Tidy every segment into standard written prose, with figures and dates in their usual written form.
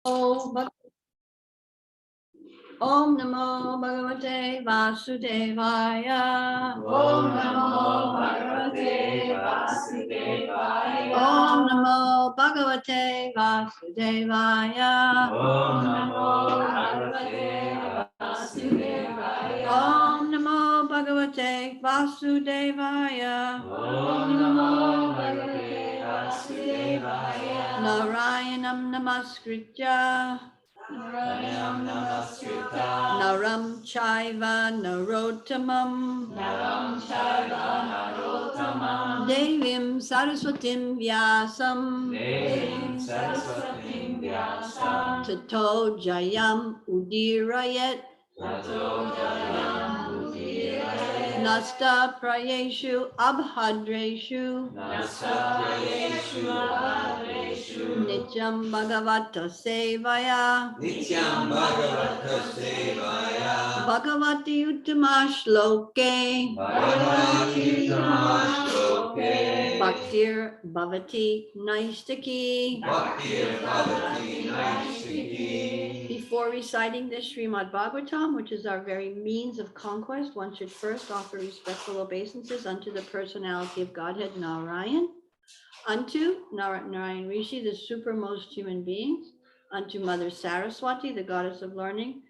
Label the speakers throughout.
Speaker 1: Om Namo Bhagavate Vasudevaya.
Speaker 2: Om Namo Bhagavate Vasudevaya.
Speaker 1: Om Namo Bhagavate Vasudevaya.
Speaker 2: Om Namo Bhagavate Vasudevaya.
Speaker 1: Om Namo Bhagavate Vasudevaya.
Speaker 2: Om Namo Bhagavate Vasudevaya.
Speaker 1: Narayanam Namaskritya.
Speaker 2: Naram Namaskritya.
Speaker 1: Naram Chaiva Narottamam.
Speaker 2: Naram Chaiva Narottamam.
Speaker 1: Devim Saraswatim Vyasam.
Speaker 2: Devim Saraswatim Vyasam.
Speaker 1: Tato Jayam Udirayet.
Speaker 2: Tato Jayam Udirayet.
Speaker 1: Nasta Prayeshu Abhadreshu.
Speaker 2: Nasta Prayeshu Abhadreshu.
Speaker 1: Nityam Bhagavata Sevaya.
Speaker 2: Nityam Bhagavata Sevaya.
Speaker 1: Bhagavati Uttama Shloke.
Speaker 2: Bhagavati Uttama Shloke.
Speaker 1: Bhaktir Bhavati Naistaki.
Speaker 2: Bhaktir Bhavati Naistaki.
Speaker 1: Before reciting the Srimad Bhagavatam, which is our very means of conquest, one should first offer respectful obeisances unto the personality of Godhead Narayan, unto Narayan Rishi, the supermost human beings, unto Mother Saraswati, the goddess of learning,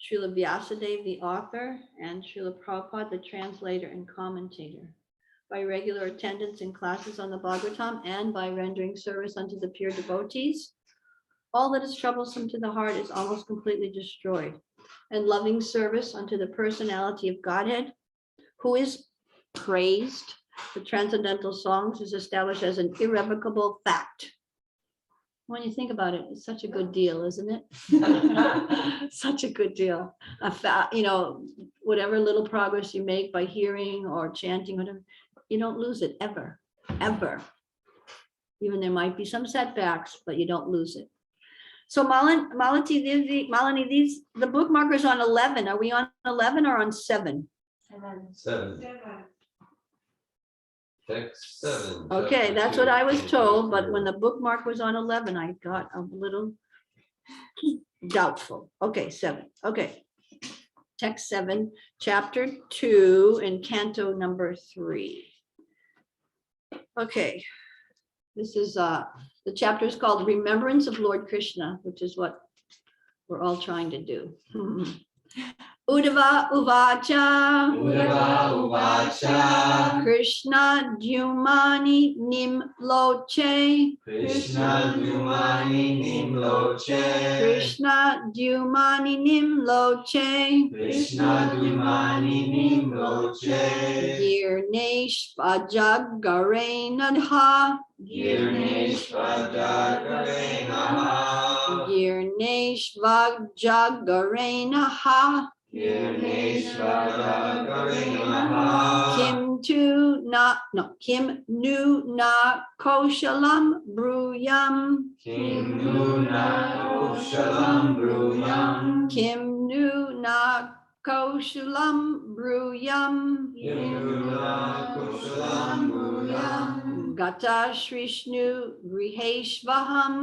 Speaker 1: Srila Vyasadeva, the author, and Srila Prabhupada, the translator and commentator. By regular attendance in classes on the Bhagavatam and by rendering service unto the pure devotees, all that is troublesome to the heart is almost completely destroyed. And loving service unto the personality of Godhead, who is praised, the transcendental songs, is established as an irrevocable fact. When you think about it, it's such a good deal, isn't it? Such a good deal. Whatever little progress you make by hearing or chanting, whatever, you don't lose it ever, ever. Even there might be some setbacks, but you don't lose it. So Malini, the bookmarker is on 11. Are we on 11 or on 7?
Speaker 2: 7. Text 7.
Speaker 1: Okay, that's what I was told, but when the bookmark was on 11, I got a little doubtful. Okay, 7. Okay. Text 7, chapter 2 and canto number 3. Okay. This is the chapter is called Remembrance of Lord Krishna, which is what we're all trying to do. Uddhava Uvacha.
Speaker 2: Uddhava Uvacha.
Speaker 1: Krishna Dhyumani Nimloche.
Speaker 2: Krishna Dhyumani Nimloche.
Speaker 1: Krishna Dhyumani Nimloche.
Speaker 2: Krishna Dhyumani Nimloche.
Speaker 1: Girneshvajagarena
Speaker 2: Girneshvajagarena.
Speaker 1: Girneshvajagarena Kim nu na koshalam bruyam.
Speaker 2: Kim nu na koshalam bruyam.
Speaker 1: Kim nu na koshalam bruyam.
Speaker 2: Kim nu na koshalam bruyam.
Speaker 1: Gata Shrishnu Griheshvaham.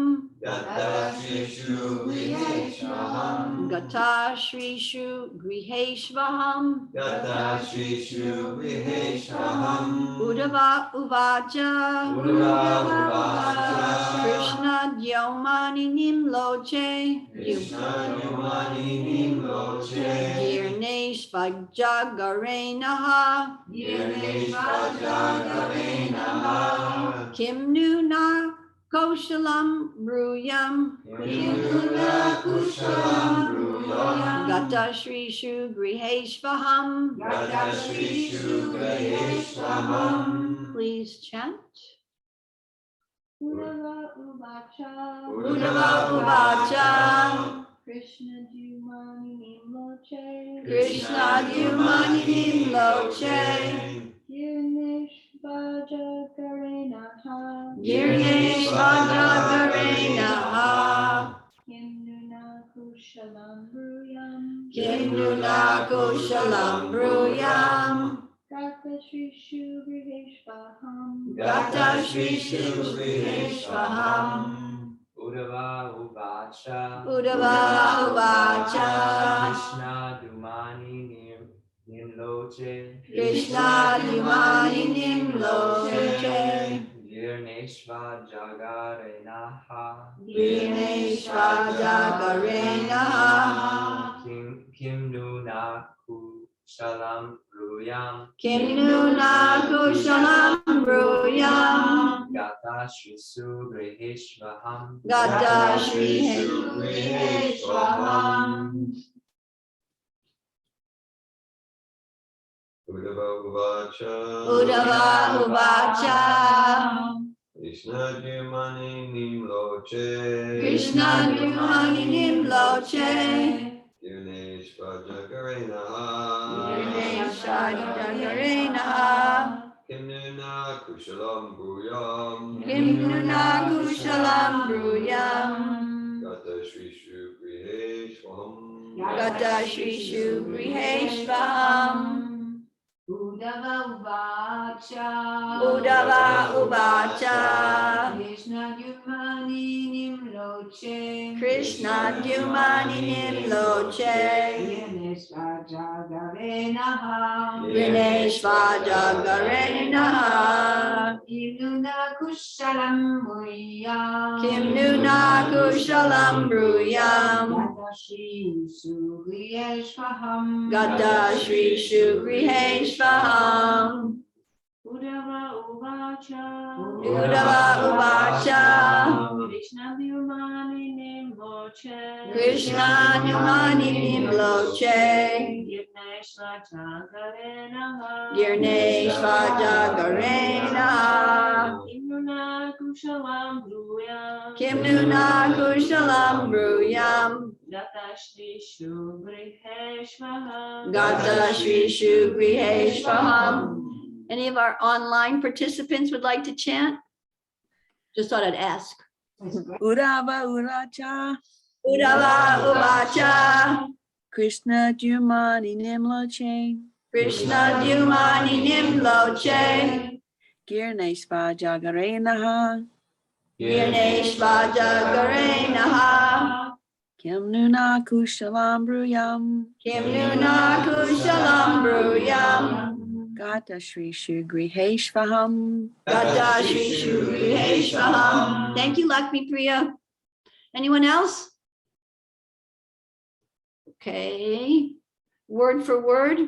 Speaker 2: Gata Srishu Griheshvaham.
Speaker 1: Gata Srishu Griheshvaham.
Speaker 2: Gata Srishu Griheshvaham.
Speaker 1: Uddhava Uvacha.
Speaker 2: Uddhava Uvacha.
Speaker 1: Krishna Dhyomani Nimloche.
Speaker 2: Krishna Dhyumani Nimloche.
Speaker 1: Girneshvajagarena.
Speaker 2: Girneshvajagarena.
Speaker 1: Kim nu na koshalam bruyam.
Speaker 2: Kim nu na koshalam bruyam.
Speaker 1: Gata Srishu Griheshvaham.
Speaker 2: Gata Srishu Griheshvaham.
Speaker 1: Please chant. Uddhava Uvacha.
Speaker 2: Uddhava Uvacha.
Speaker 1: Krishna Dhyumani Nimloche.
Speaker 2: Krishna Dhyumani Nimloche.
Speaker 1: Girneshvajagarena.
Speaker 2: Girneshvajagarena.
Speaker 1: Kim nu na koshalam bruyam.
Speaker 2: Kim nu na koshalam bruyam.
Speaker 1: Gata Srishu Griheshvaham.
Speaker 2: Gata Srishu Griheshvaham.
Speaker 3: Udava Uvacha.
Speaker 2: Udava Uvacha.
Speaker 3: Krishna Dumani Nimloche.
Speaker 2: Krishna Yumani Nimloche.
Speaker 3: Girneshva Jagarenaha.
Speaker 2: Girneshva Jagarenaha.
Speaker 3: Kim Nunaku Shalam Ruyam.
Speaker 2: Kim Nuna Kushalam Bruyam.
Speaker 3: Gata Shri Sugriheshvaham.
Speaker 2: Gata Shri Heshvaham.
Speaker 4: Udava Uvacha.
Speaker 2: Udava Uvacha.
Speaker 4: Krishna Jumani Nimloche.
Speaker 2: Krishna Yumani Nimloche.
Speaker 4: Girneshva Jagarenaha.
Speaker 2: Girneshva Jagarenaha.
Speaker 4: Kim Nuna Kushalam Bruyam.
Speaker 2: Kim Nuna Kushalam Bruyam.
Speaker 4: Gata Shri Sugriheshvaham.
Speaker 2: Gata Shri Sugriheshvaham.
Speaker 5: Udava Uvacha.
Speaker 2: Udava Uvacha.
Speaker 5: Krishna Yumani Nimloche.
Speaker 2: Krishna Yumani Nimloche.
Speaker 5: Girneshva Jagarenaha.
Speaker 2: Girneshva Jagarenaha.
Speaker 5: Kim Nuna Kushalam Bruyam.
Speaker 2: Kim Nuna Kushalam Bruyam.
Speaker 5: Gata Shri Sugriheshvaham.
Speaker 2: Gata Shri Sugriheshvaham.
Speaker 5: Udava Uvacha.
Speaker 2: Udava Uvacha.
Speaker 5: Krishna Yumani Nimloche.
Speaker 2: Krishna Yumani Nimloche.
Speaker 5: Girneshva Jagarenaha.
Speaker 2: Girneshva Jagarenaha.
Speaker 5: Kim Nuna Kushalam Bruyam.
Speaker 2: Kim Nuna Kushalam Bruyam.
Speaker 5: Gata Shri Sugriheshvaham.
Speaker 2: Gata Shri Sugriheshvaham. Any of our online participants would like to chant? Just thought I'd ask.
Speaker 6: Udava Uracha.
Speaker 2: Udava Uvacha.
Speaker 6: Krishna Jumani Nimloche.
Speaker 2: Krishna Yumani Nimloche.
Speaker 6: Girneshva Jagarenaha.
Speaker 2: Girneshva Jagarenaha.
Speaker 6: Kim Nuna Kushalam Bruyam.
Speaker 2: Kim Nuna Kushalam Bruyam.
Speaker 6: Gata Shri Sugriheshvaham.
Speaker 2: Gata Shri Sugriheshvaham. Thank you, Lakshmi Priya. Anyone else? Okay. Word for word.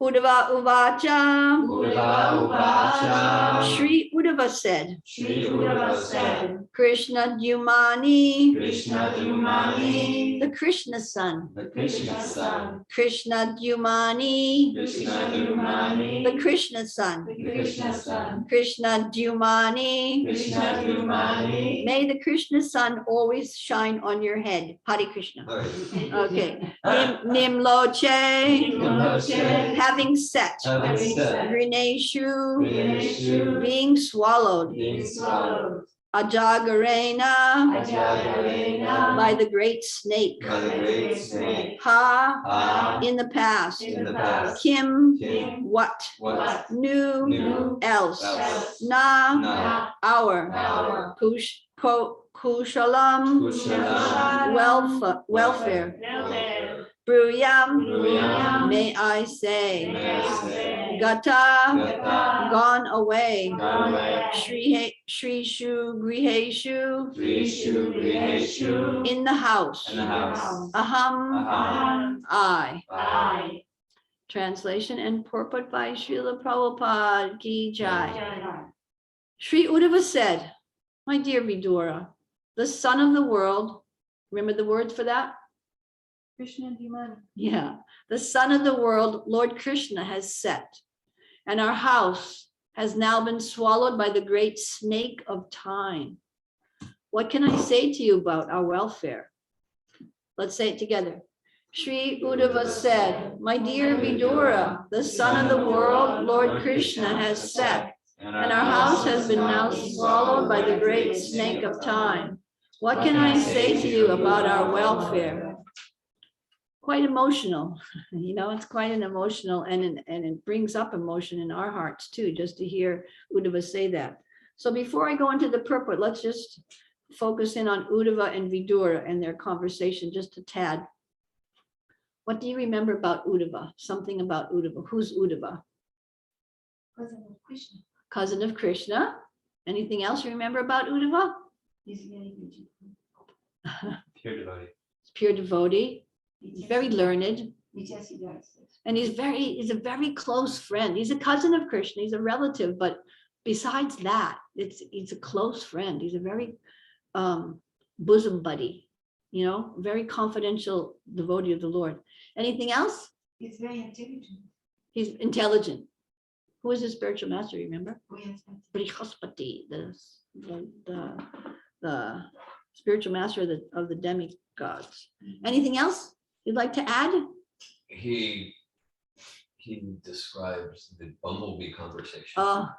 Speaker 2: Udava Uvacha.
Speaker 3: Udava Uvacha.
Speaker 2: Shri Udava said.
Speaker 3: Shri Udava said.
Speaker 2: Krishna Yumani.
Speaker 3: Krishna Dumani.
Speaker 2: The Krishna son.
Speaker 3: The Krishna son.
Speaker 2: Krishna Yumani.
Speaker 3: Krishna Dumani.
Speaker 2: The Krishna son.
Speaker 3: The Krishna son.
Speaker 2: Krishna Yumani.
Speaker 3: Krishna Dumani.
Speaker 2: May the Krishna sun always shine on your head. Hare Krishna. Okay. Nimloche.
Speaker 3: Nimloche.
Speaker 2: Having set.
Speaker 3: Having set.
Speaker 2: Grineshu.
Speaker 3: Grineshu.
Speaker 2: Being swallowed.
Speaker 3: Being swallowed.
Speaker 2: Ajagarena.
Speaker 3: Ajagarena.
Speaker 2: By the great snake.
Speaker 3: By the great snake.
Speaker 2: Ha. In the past.
Speaker 3: In the past.
Speaker 2: Kim.
Speaker 3: Kim.
Speaker 2: What.
Speaker 3: What.
Speaker 2: New.
Speaker 3: New.
Speaker 2: Else.
Speaker 3: Else.
Speaker 2: Na.
Speaker 3: Na.
Speaker 2: Our.
Speaker 3: Our.
Speaker 2: Kushalam.
Speaker 3: Kushalam.
Speaker 2: Welfare. Bruyam.
Speaker 3: Bruyam.
Speaker 2: May I say.
Speaker 3: May I say.
Speaker 2: Gata.
Speaker 3: Gata.
Speaker 2: Gone away.
Speaker 3: Gone away.
Speaker 2: Shri Griheshu.
Speaker 3: Grishu, Griheshu.
Speaker 2: In the house.
Speaker 3: In the house.
Speaker 2: Aham.
Speaker 3: Aham.
Speaker 2: I.
Speaker 3: I.
Speaker 2: Translation and purport by Srila Prabhupada Ki Jai. Sri Uddhava said, my dear Vidura, the son of the world, remember the words for that?
Speaker 5: Krishna Yumani.
Speaker 2: Yeah, the son of the world, Lord Krishna has set, and our house has now been swallowed by the great snake of time. What can I say to you about our welfare? Let's say it together. Sri Uddhava said, my dear Vidura, the son of the world, Lord Krishna has set, and our house has been now swallowed by the great snake of time. What can I say to you about our welfare? Quite emotional, you know, it's quite an emotional, and it brings up emotion in our hearts too, just to hear Uddhava say that. So before I go into the purport, let's just focus in on Uddhava and Vidura and their conversation just a tad. What do you remember about Uddhava? Something about Uddhava. Who's Uddhava?
Speaker 3: Cousin of Krishna.
Speaker 2: Cousin of Krishna. Anything else you remember about Uddhava?
Speaker 3: He's very beautiful.
Speaker 4: Pure devotee.
Speaker 2: Pure devotee. He's very learned. And he's a very close friend. He's a cousin of Krishna. He's a relative, but besides that, he's a close friend. He's a very bosom buddy, you know, very confidential devotee of the Lord. Anything else?
Speaker 3: He's very intelligent.
Speaker 2: He's intelligent. Who is his spiritual master? Remember?
Speaker 3: Oh, yes,
Speaker 2: Brihaspati, the spiritual master of the demigods. Anything else you'd like to add?
Speaker 7: He describes the bumblebee conversation.
Speaker 2: Oh,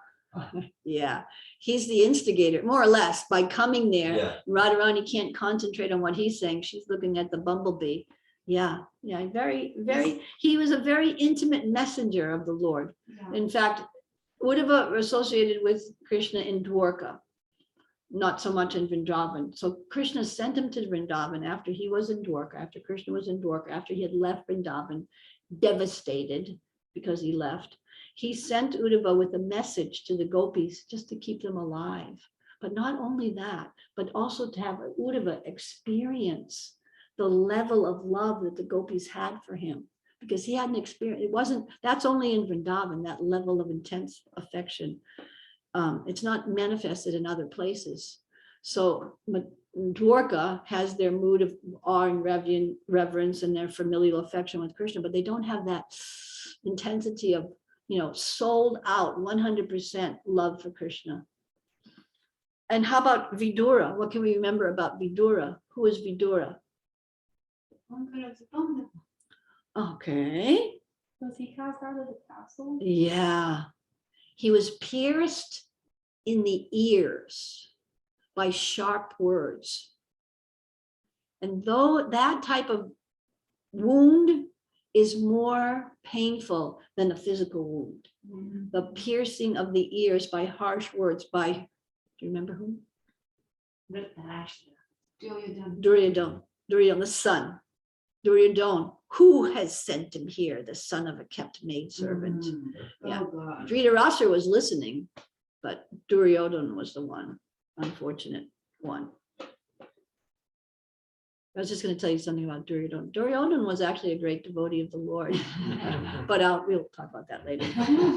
Speaker 2: yeah. He's the instigator, more or less, by coming there.
Speaker 7: Yeah.
Speaker 2: Radharani can't concentrate on what he's saying. She's looking at the bumblebee. Yeah, very, very, he was a very intimate messenger of the Lord.
Speaker 3: Yeah.
Speaker 2: In fact, Uddhava associated with Krishna in Dwarka, not so much in Vrindavan. So Krishna sent him to Vrindavan after he was in Dwarka, after Krishna was in Dwarka, after he had left Vrindavan, devastated because he left. He sent Uddhava with a message to the gopis just to keep them alive. But not only that, but also to have Uddhava experience the level of love that the gopis had for him, because he hadn't experienced, that's only in Vrindavan, that level of intense affection. It's not manifested in other places. So Dwarka has their mood of awe and reverence and their familial affection with Krishna, but they don't have that intensity of, sold out 100% love for Krishna. And how about Vidura? What can we remember about Vidura? Who is Vidura?
Speaker 3: Uncle of the Pandava.
Speaker 2: Okay.
Speaker 5: Was he cast out of the castle?
Speaker 2: Yeah. He was pierced in the ears by sharp words. And though that type of wound is more painful than a physical wound, the piercing of the ears by harsh words by, do you remember who? Duryodhana, the son. Duryodhana, who has sent him here, the son of a kept maidservant. Yeah.
Speaker 3: Oh, God.
Speaker 2: Dhritarashtra was listening, but Duryodhana was the one, unfortunate one. I was just going to tell you something about Duryodhana. Duryodhana was actually a great devotee of the Lord, but we'll talk about that later.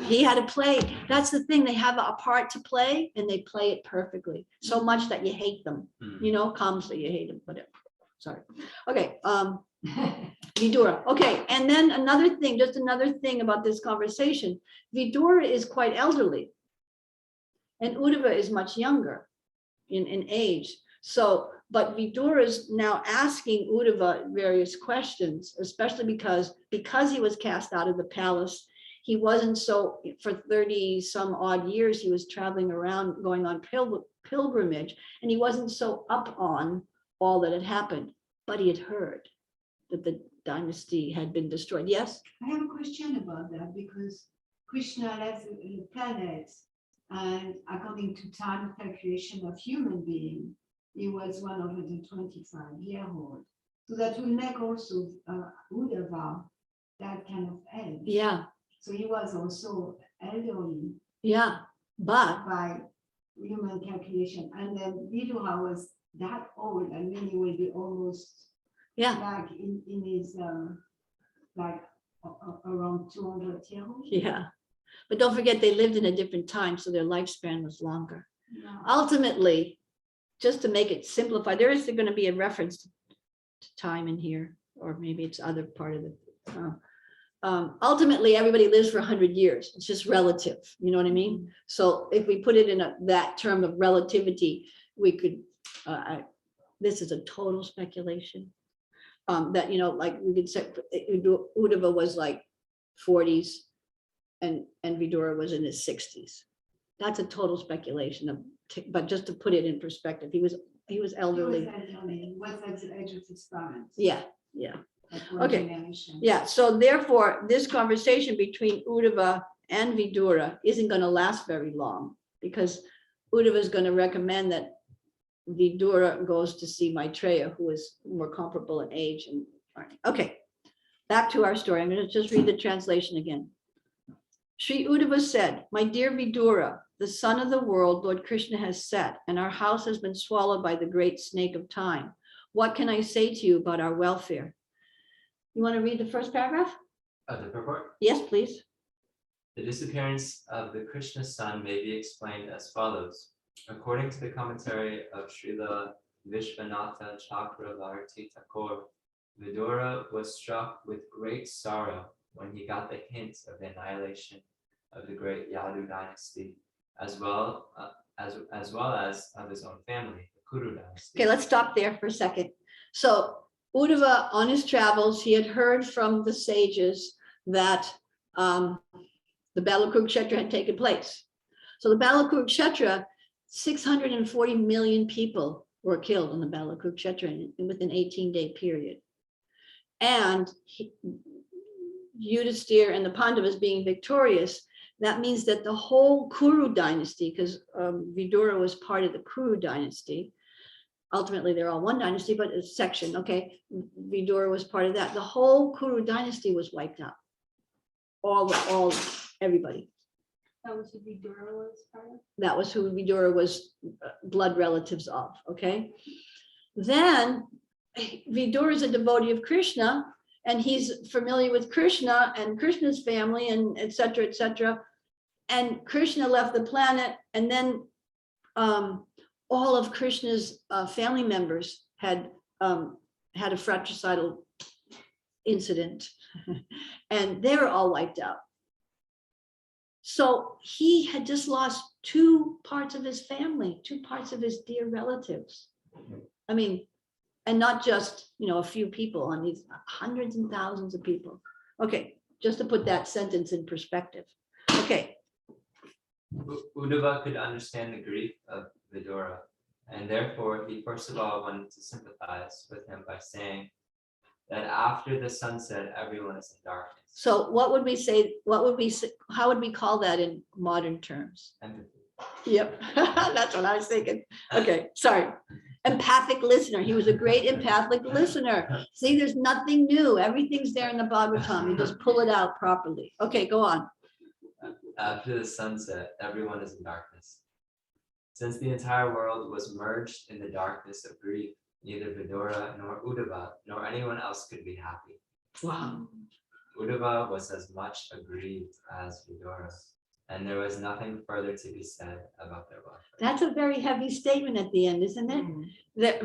Speaker 2: He had to play. That's the thing. They have a part to play, and they play it perfectly. So much that you hate them. Comes that you hate them. Whatever. Sorry. Okay. Vidura. Okay. And then another thing about this conversation. Vidura is quite elderly, and Uddhava is much younger in age. So, but Vidura is now asking Uddhava various questions, especially because he was cast out of the palace. He wasn't for 30 some odd years, he was traveling around, going on pilgrimage, and he wasn't so up on all that had happened, but he had heard that the dynasty had been destroyed. Yes?
Speaker 3: I have a question about that, because Krishna left the planet, and according to time calculation of human being, he was 125-year-old. So that will make also Uddhava that kind of age.
Speaker 2: Yeah.
Speaker 3: So he was also elderly.
Speaker 2: Yeah. But
Speaker 3: by human calculation. And then Vidura was that old, and then he will be almost like in his around 200 years old.
Speaker 2: Yeah. But don't forget, they lived in a different time, so their lifespan was longer.
Speaker 3: Yeah.
Speaker 2: Ultimately, just to make it simplified, there is going to be a reference to time in here, or maybe it's other part of it. Ultimately, everybody lives for 100 years. It's just relative. You know what I mean? So if we put it in that term of relativity, we could, this is a total speculation, that, like we could say Uddhava was like 40s and Vidura was in his 60s. That's a total speculation, but just to put it in perspective, he was elderly.
Speaker 3: He was at the age of his parents.
Speaker 2: Yeah. Okay.
Speaker 3: Generation.
Speaker 2: Yeah. So therefore, this conversation between Uddhava and Vidura isn't going to last very long, because Uddhava is going to recommend that Vidura goes to see Maitreya, who is more comparable in age and learning. Okay, back to our story. I'm going to just read the translation again. Sri Uddhava said, "My dear Vidura, the sun of the world, Lord Krishna has set, and our house has been swallowed by the great snake of time. What can I say to you about our welfare?" You want to read the first paragraph?
Speaker 8: The purport.
Speaker 2: Yes, please.
Speaker 8: The disappearance of the Krishna sun may be explained as follows. According to the commentary of Srila Vishvanatha Chakravarti Thakur, Vidura was struck with great sorrow when he got the hint of the annihilation of the great Yadu dynasty, as well as of his own family, the Kuru dynasty.
Speaker 2: Okay, let's stop there for a second. So Uddhava, on his travels, he had heard from the sages that the Battle of Kurukshetra had taken place. So the Battle of Kurukshetra, 640 million people were killed in the Battle of Kurukshetra within an 18-day period. And Yudhisthira and the Pandavas being victorious, that means that the whole Kuru dynasty, because Vidura was part of the Kuru dynasty, ultimately they're all one dynasty, but a section, okay, Vidura was part of that. The whole Kuru dynasty was wiped out. Everybody.
Speaker 5: That was who Vidura was part of.
Speaker 2: That was who Vidura was blood relatives of, okay? Then Vidura is a devotee of Krishna, and he's familiar with Krishna and Krishna's family and et cetera, et cetera. And Krishna left the planet, and then all of Krishna's family members had a fratricidal incident, and they were all wiped out. So he had just lost 2 parts of his family, 2 parts of his dear relatives. I mean, and not just, a few people, on these hundreds and thousands of people. Okay, just to put that sentence in perspective. Okay.
Speaker 8: Uddhava could understand the grief of Vidura, and therefore he first of all wanted to sympathize with him by saying that after the sunset, everyone is in darkness.
Speaker 2: So what would we say, how would we call that in modern terms?
Speaker 8: Empathy.
Speaker 2: Yep, that's what I was thinking. Okay, sorry. Empathic listener. He was a great empathic listener. See, there's nothing new. Everything's there in the Bhagavatam. You just pull it out properly. Okay, go on.
Speaker 8: After the sunset, everyone is in darkness. Since the entire world was merged in the darkness of grief, neither Vidura nor Uddhava nor anyone else could be happy.
Speaker 2: Wow.
Speaker 8: Uddhava was as much aggrieved as Vidura, and there was nothing further to be said about their welfare.
Speaker 2: That's a very heavy statement at the end, isn't it? That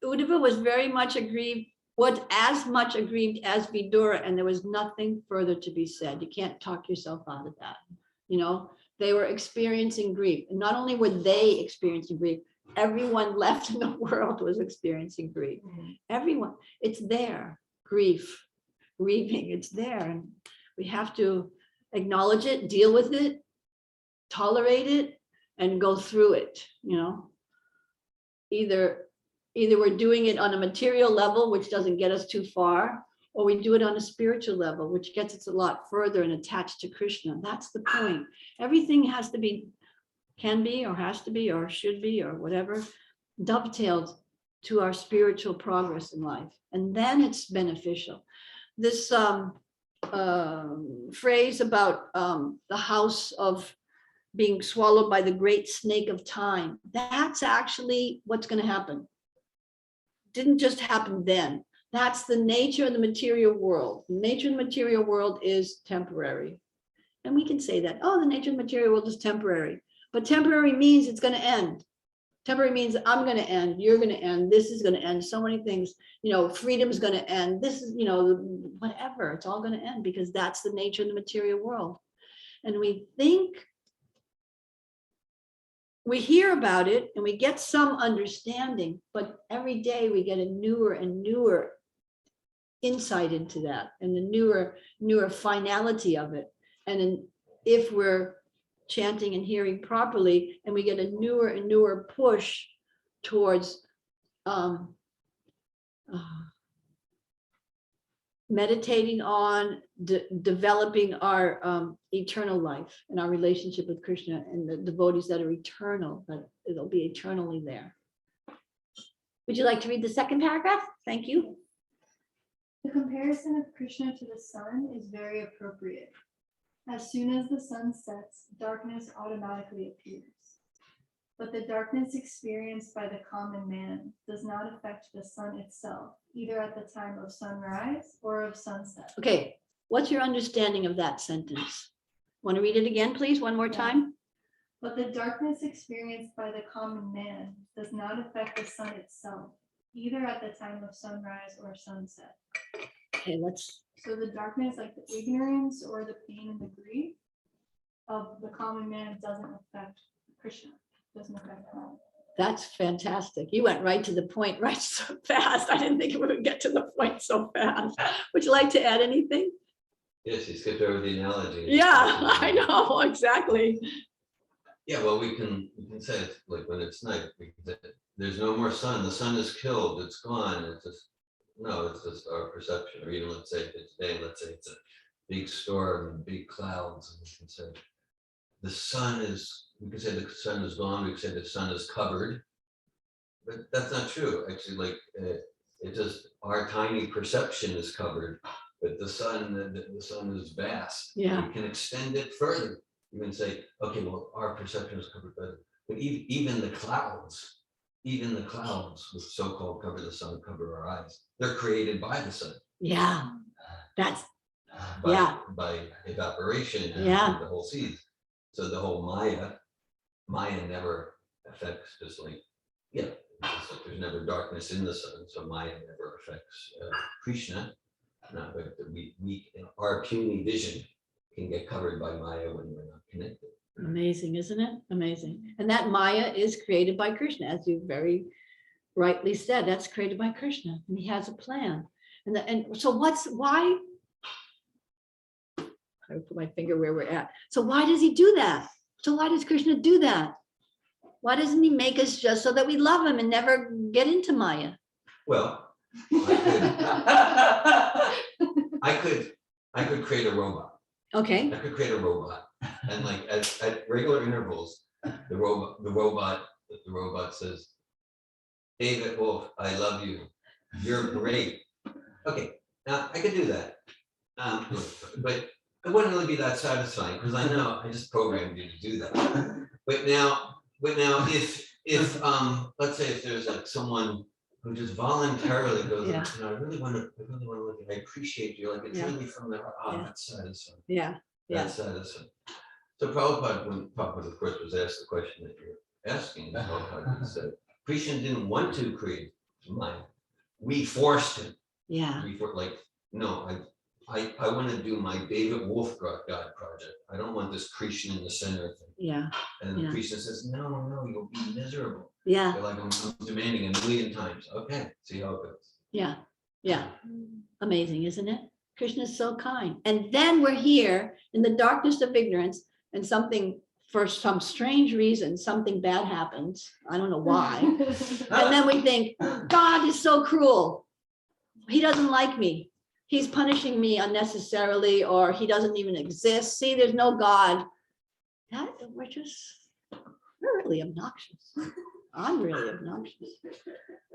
Speaker 2: Uddhava was very much aggrieved, was as much aggrieved as Vidura, and there was nothing further to be said. You can't talk yourself out of that. They were experiencing grief. And not only were they experiencing grief, everyone left in the world was experiencing grief. Everyone, it's there, grief, grieving, it's there. And we have to acknowledge it, deal with it, tolerate it, and go through it. Either we're doing it on a material level, which doesn't get us too far, or we do it on a spiritual level, which gets us a lot further and attached to Krishna. That's the point. Everything has to be, can be, or has to be, or should be, or whatever, dovetailed to our spiritual progress in life. And then it's beneficial. This phrase about the house of being swallowed by the great snake of time, that's actually what's going to happen. Didn't just happen then. That's the nature of the material world. The nature of the material world is temporary. And we can say that, the nature of the material world is temporary. But temporary means it's going to end. Temporary means I'm going to end, you're going to end, this is going to end, so many things, freedom is going to end, this is, whatever, it's all going to end, because that's the nature of the material world. And we think, we hear about it and we get some understanding, but every day we get a newer and newer insight into that, and the newer finality of it. And if we're chanting and hearing properly, and we get a newer and newer push towards meditating on developing our eternal life and our relationship with Krishna and the devotees that are eternal, that it'll be eternally there.
Speaker 1: Would you like to read the second paragraph? Thank you.
Speaker 5: The comparison of Krishna to the sun is very appropriate. As soon as the sun sets, darkness automatically appears. But the darkness experienced by the common man does not affect the sun itself, either at the time of sunrise or of sunset.
Speaker 1: Okay, what's your understanding of that sentence? Want to read it again, please, one more
Speaker 5: Yeah.
Speaker 1: time?
Speaker 5: But the darkness experienced by the common man does not affect the sun itself, either at the time of sunrise or sunset.
Speaker 1: Okay, let's,
Speaker 5: So the darkness, like the ignorance or the pain and the grief of the common man doesn't affect Krishna, doesn't affect him.
Speaker 1: that's fantastic. You went right to the point, right so fast. I didn't think we would get to the point so fast. Would you like to add anything?
Speaker 4: Yes, you skipped over the analogy.
Speaker 1: Yeah, I know, exactly.
Speaker 4: Yeah, well, we can say it's like when it's night, we can say there's no more sun, the sun is killed, it's gone, it's just, no, it's just our perception, or even let's say if it's day, let's say it's a big storm and big clouds, and we can say the sun is, we can say the sun is gone, we can say the sun is covered, but that's not true, actually, like, it just, our tiny perception is covered, but the sun is vast.
Speaker 1: Yeah.
Speaker 4: We can extend it further. You can say, okay, well, our perception is covered by, but even the clouds, which so-called cover the sun, cover our eyes. They're created by the sun.
Speaker 1: Yeah, that's,
Speaker 4: By,
Speaker 1: Yeah.
Speaker 4: by evaporation. And
Speaker 1: Yeah.
Speaker 4: the whole seed. So the whole Maya never affects, just like, yeah, it's like there's never darkness in the sun. So Maya never affects Krishna. Not but our puny vision can get covered by Maya when we're not connected.
Speaker 1: amazing, isn't it? Amazing. And that Maya is created by Krishna, as you very rightly said, that's created by Krishna, and he has a plan. And so why? I put my finger where we're at. So why does he do that? So why does Krishna do that? Why doesn't he make us just so that we love him and never get into Maya?
Speaker 4: Well, I could create a robot.
Speaker 1: Okay,
Speaker 4: I could create a robot, and like at regular intervals, the robot says, "David Wolf, I love you. You're great." Okay, now I could do that, but it wouldn't really be that satisfying because I know I just programmed you to do that. But now, if let's say if there's like someone who just voluntarily goes,
Speaker 1: Yeah.
Speaker 4: you know, I really want to look at, I appreciate you, like it's
Speaker 1: Yeah.
Speaker 4: really from the heart. Oh,
Speaker 1: Yeah.
Speaker 4: that's satisfying.
Speaker 1: yeah, yeah.
Speaker 4: That's satisfying. So Prabhupada, when Prabhupada, of course, was asked the question that you're asking, Prabhupada said, Krishna didn't want to create Maya. We forced him.
Speaker 1: Yeah,
Speaker 4: Like, no, I want to do my David Wolf God project. I don't want this Krishna in the center thing.
Speaker 1: yeah,
Speaker 4: And then
Speaker 1: Yeah.
Speaker 4: Krishna says, no, you'll be miserable.
Speaker 1: yeah,
Speaker 4: They're like, I'm demanding 1,000,000 times. Okay, see how it goes.
Speaker 1: yeah, yeah. Amazing, isn't it? Krishna is so kind. And then we're here in the darkness of ignorance, and something, for some strange reason, something bad happens. I don't know why. And then we think, God is so cruel. He doesn't like me. He's punishing me unnecessarily, or he doesn't even exist. See, there's no God. We're really obnoxious. I'm really obnoxious.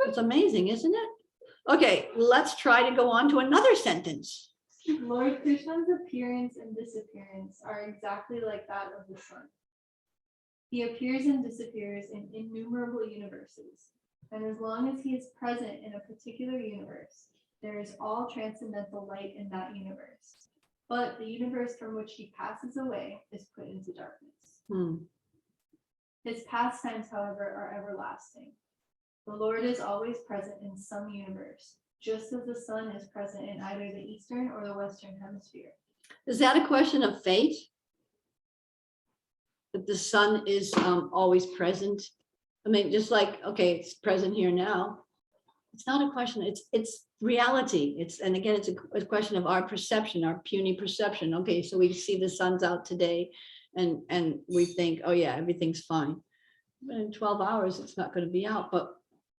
Speaker 1: It's amazing, isn't it? Okay, let's try to go on to another sentence.
Speaker 5: Lord Krishna's appearance and disappearance are exactly like that of the sun. He appears and disappears in innumerable universes, and as long as he is present in a particular universe, there is all transcendental light in that universe. But the universe from which he passes away is put into darkness. His pastimes, however, are everlasting. The Lord is always present in some universe, just as the sun is present in either the eastern or the western hemisphere.
Speaker 1: Is that a question of fate? That the sun is always present? I mean, just like, okay, it's present here now. It's not a question, it's reality. And again, it's a question of our perception, our puny perception. Okay, so we see the sun's out today and we think, oh yeah, everything's fine. But in 12 hours, it's not going to be out. But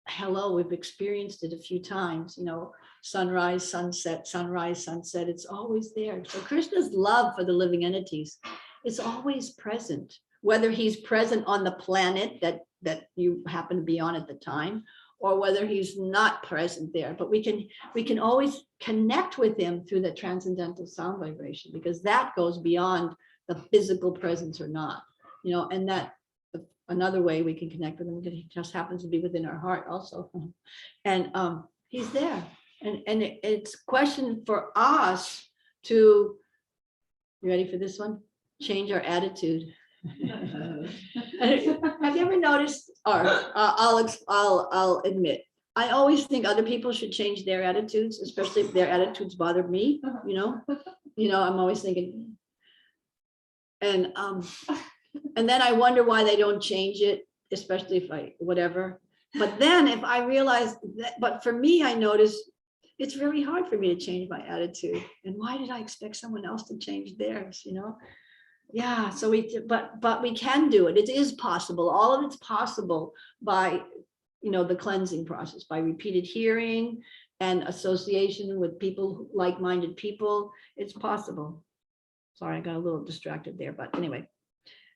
Speaker 1: hello, we've experienced it a few times, sunrise, sunset, sunrise, sunset. It's always there. So Krishna's love for the living entities is always present, whether he's present on the planet that you happen to be on at the time,
Speaker 2: or whether he's not present there, but we can always connect with him through the transcendental sound vibration, because that goes beyond the physical presence or not, and that another way we can connect with him, because he just happens to be within our heart also. And he's there. And it's a question for us to, you ready for this one? Change our attitude. Have you ever noticed, or I'll admit, I always think other people should change their attitudes, especially if their attitudes bother me, I'm always thinking, and then I wonder why they don't change it, especially if whatever. But then if I realize that, but for me, I notice it's very hard for me to change my attitude. And why did I expect someone else to change theirs, Yeah, so but we can do it. It is possible. All of it's possible by, the cleansing process, by repeated hearing and association with people, like-minded people. It's possible. Sorry, I got a little distracted there, but anyway.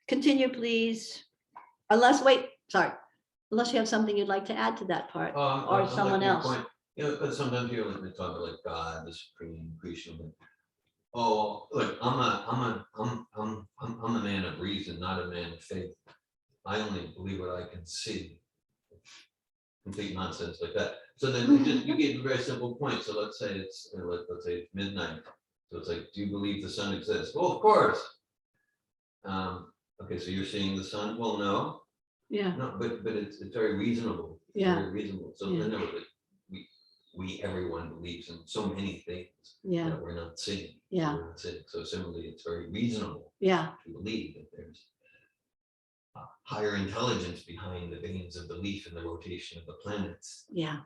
Speaker 2: Continue, please. Unless you have something you'd like to add to that part, or someone else.
Speaker 4: Point. But sometimes you're talking about like God, the Supreme Krishna. Oh, look, I'm a man of reason, not a man of faith. I only believe what I can see. Complete nonsense like that. So then you gave a very simple point. So let's say it's midnight. So it's like, do you believe the sun exists? Well, of course. Okay, so you're seeing the sun? Well, no.
Speaker 2: Yeah.
Speaker 4: No, but it's very reasonable.
Speaker 2: Yeah.
Speaker 4: Very reasonable. So
Speaker 2: Yeah.
Speaker 4: in other words, everyone believes in so many things that we're not seeing.
Speaker 2: Yeah.
Speaker 4: We're not seeing. So similarly, it's very reasonable
Speaker 2: Yeah.
Speaker 4: to believe that there's higher intelligence behind the veins of belief in the rotation of the planets.
Speaker 2: Yeah.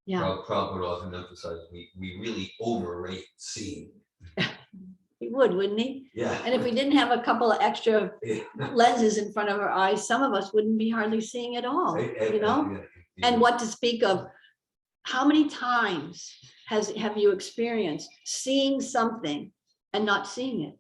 Speaker 2: Yeah.
Speaker 4: Prabhupada often emphasized we really overrate seeing.
Speaker 2: He would, wouldn't he?
Speaker 4: Yeah.
Speaker 2: And if we didn't have a couple of extra
Speaker 4: Yeah.
Speaker 2: lenses in front of our eyes, some of us wouldn't be hardly seeing at all,
Speaker 4: Yeah.
Speaker 2: And what to speak of, how many times have you experienced seeing something and not seeing it?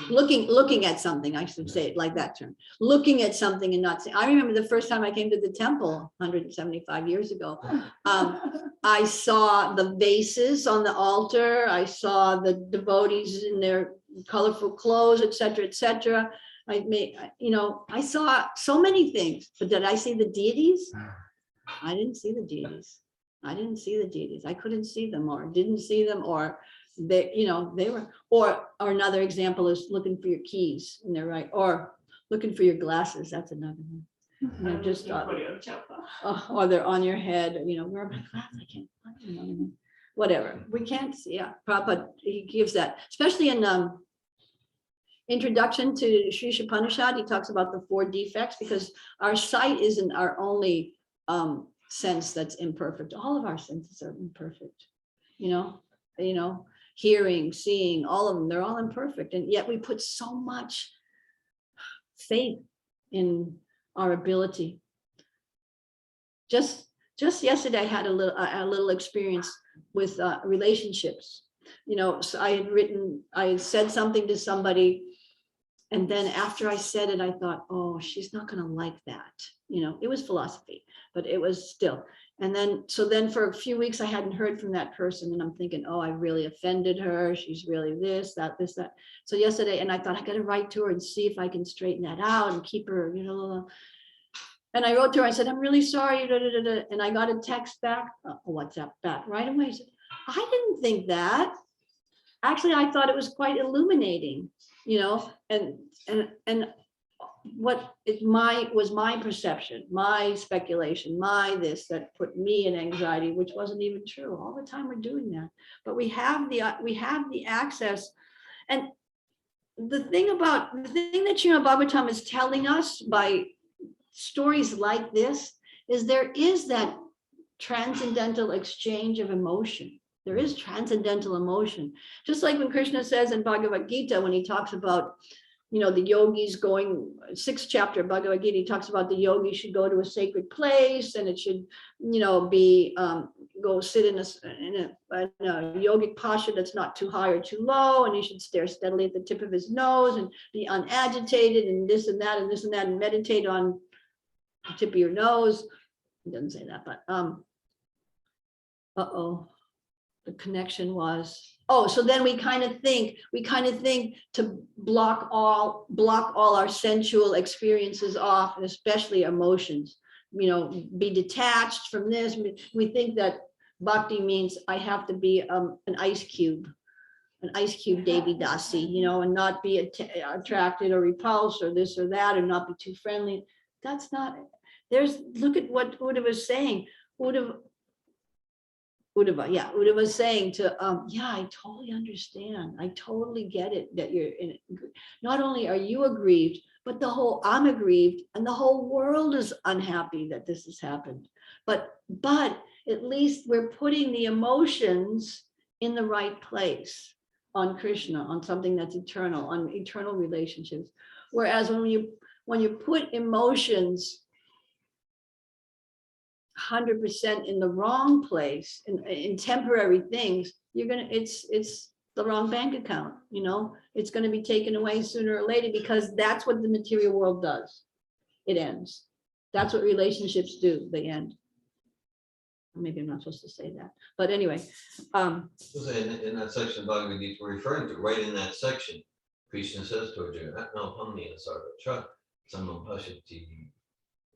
Speaker 2: Looking at something, I should say it like that term, looking at something and not seeing. I remember the first time I came to the temple 175 years ago. I saw the vases on the altar. I saw the devotees in their colorful clothes, etc., etc. I saw so many things, but did I see the deities? I didn't see the deities. I couldn't see them, or didn't see them, or they were, or another example is looking for your keys and they're right, or looking for your glasses. That's another one. Just or they're on your head, where are my glasses? I can't find them. Whatever. We can't see. Yeah, Prabhupada, he gives that, especially in introduction to Sri Upanishad, he talks about the 4 defects, because our sight isn't our only sense that's imperfect. All of our senses are imperfect, hearing, seeing, all of them, they're all imperfect. And yet we put so much faith in our ability. Just yesterday I had a little experience with relationships. So I had said something to somebody, and then after I said it, I thought, oh, she's not going to like that. It was philosophy, but it was still. And then for a few weeks, I hadn't heard from that person, and I'm thinking, oh, I really offended her. She's really this, that. So yesterday, and I thought I got to write to her and see if I can straighten that out and keep her, And I wrote to her, I said, I'm really sorry. And I got a text back, a WhatsApp back right away. I said, I didn't think that. Actually, I thought it was quite illuminating, and what was my perception, my speculation, that put me in anxiety, which wasn't even true. All the time we're doing that, but we have the access. And the thing that Srimad Bhagavatam is telling us by stories like this is there is that transcendental exchange of emotion. There is transcendental emotion. Just like when Krishna says in Bhagavad Gita, when he talks about, the yogis going, 6th chapter of Bhagavad Gita, he talks about the yogis should go to a sacred place, and it should, be, go sit in a yogic posture that's not too high or too low, and he should stare steadily at the tip of his nose and be unagitated and this and that and this and that, and meditate on the tip of your nose.
Speaker 1: He doesn't say that, but, uh-oh, the connection was, oh, so then we kind of think to block all our sensual experiences off, and especially emotions, you know, be detached from this. We think that bhakti means I have to be an ice cube Devi Dasi, you know, and not be attracted or repulsed or this or that, or not be too friendly. That's not, look at what Uddhava was saying. Uddhava was saying to, yeah, I totally understand. I totally get it that you're in, not only are you aggrieved, but I'm aggrieved, and the whole world is unhappy that this has happened. But at least we're putting the emotions in the right place on Krishna, on something that's eternal, on eternal relationships. Whereas when you put emotions 100% in the wrong place, in temporary things, it's the wrong bank account, you know, it's going to be taken away sooner or later, because that's what the material world does. It ends. That's what relationships do. They end. Maybe I'm not supposed to say that, but anyway.
Speaker 4: In that section of Bhagavad Gita we're referring to, right in that section, Krishna says to Arjuna, "No, Pamniya Sarvatra, Samam Pashati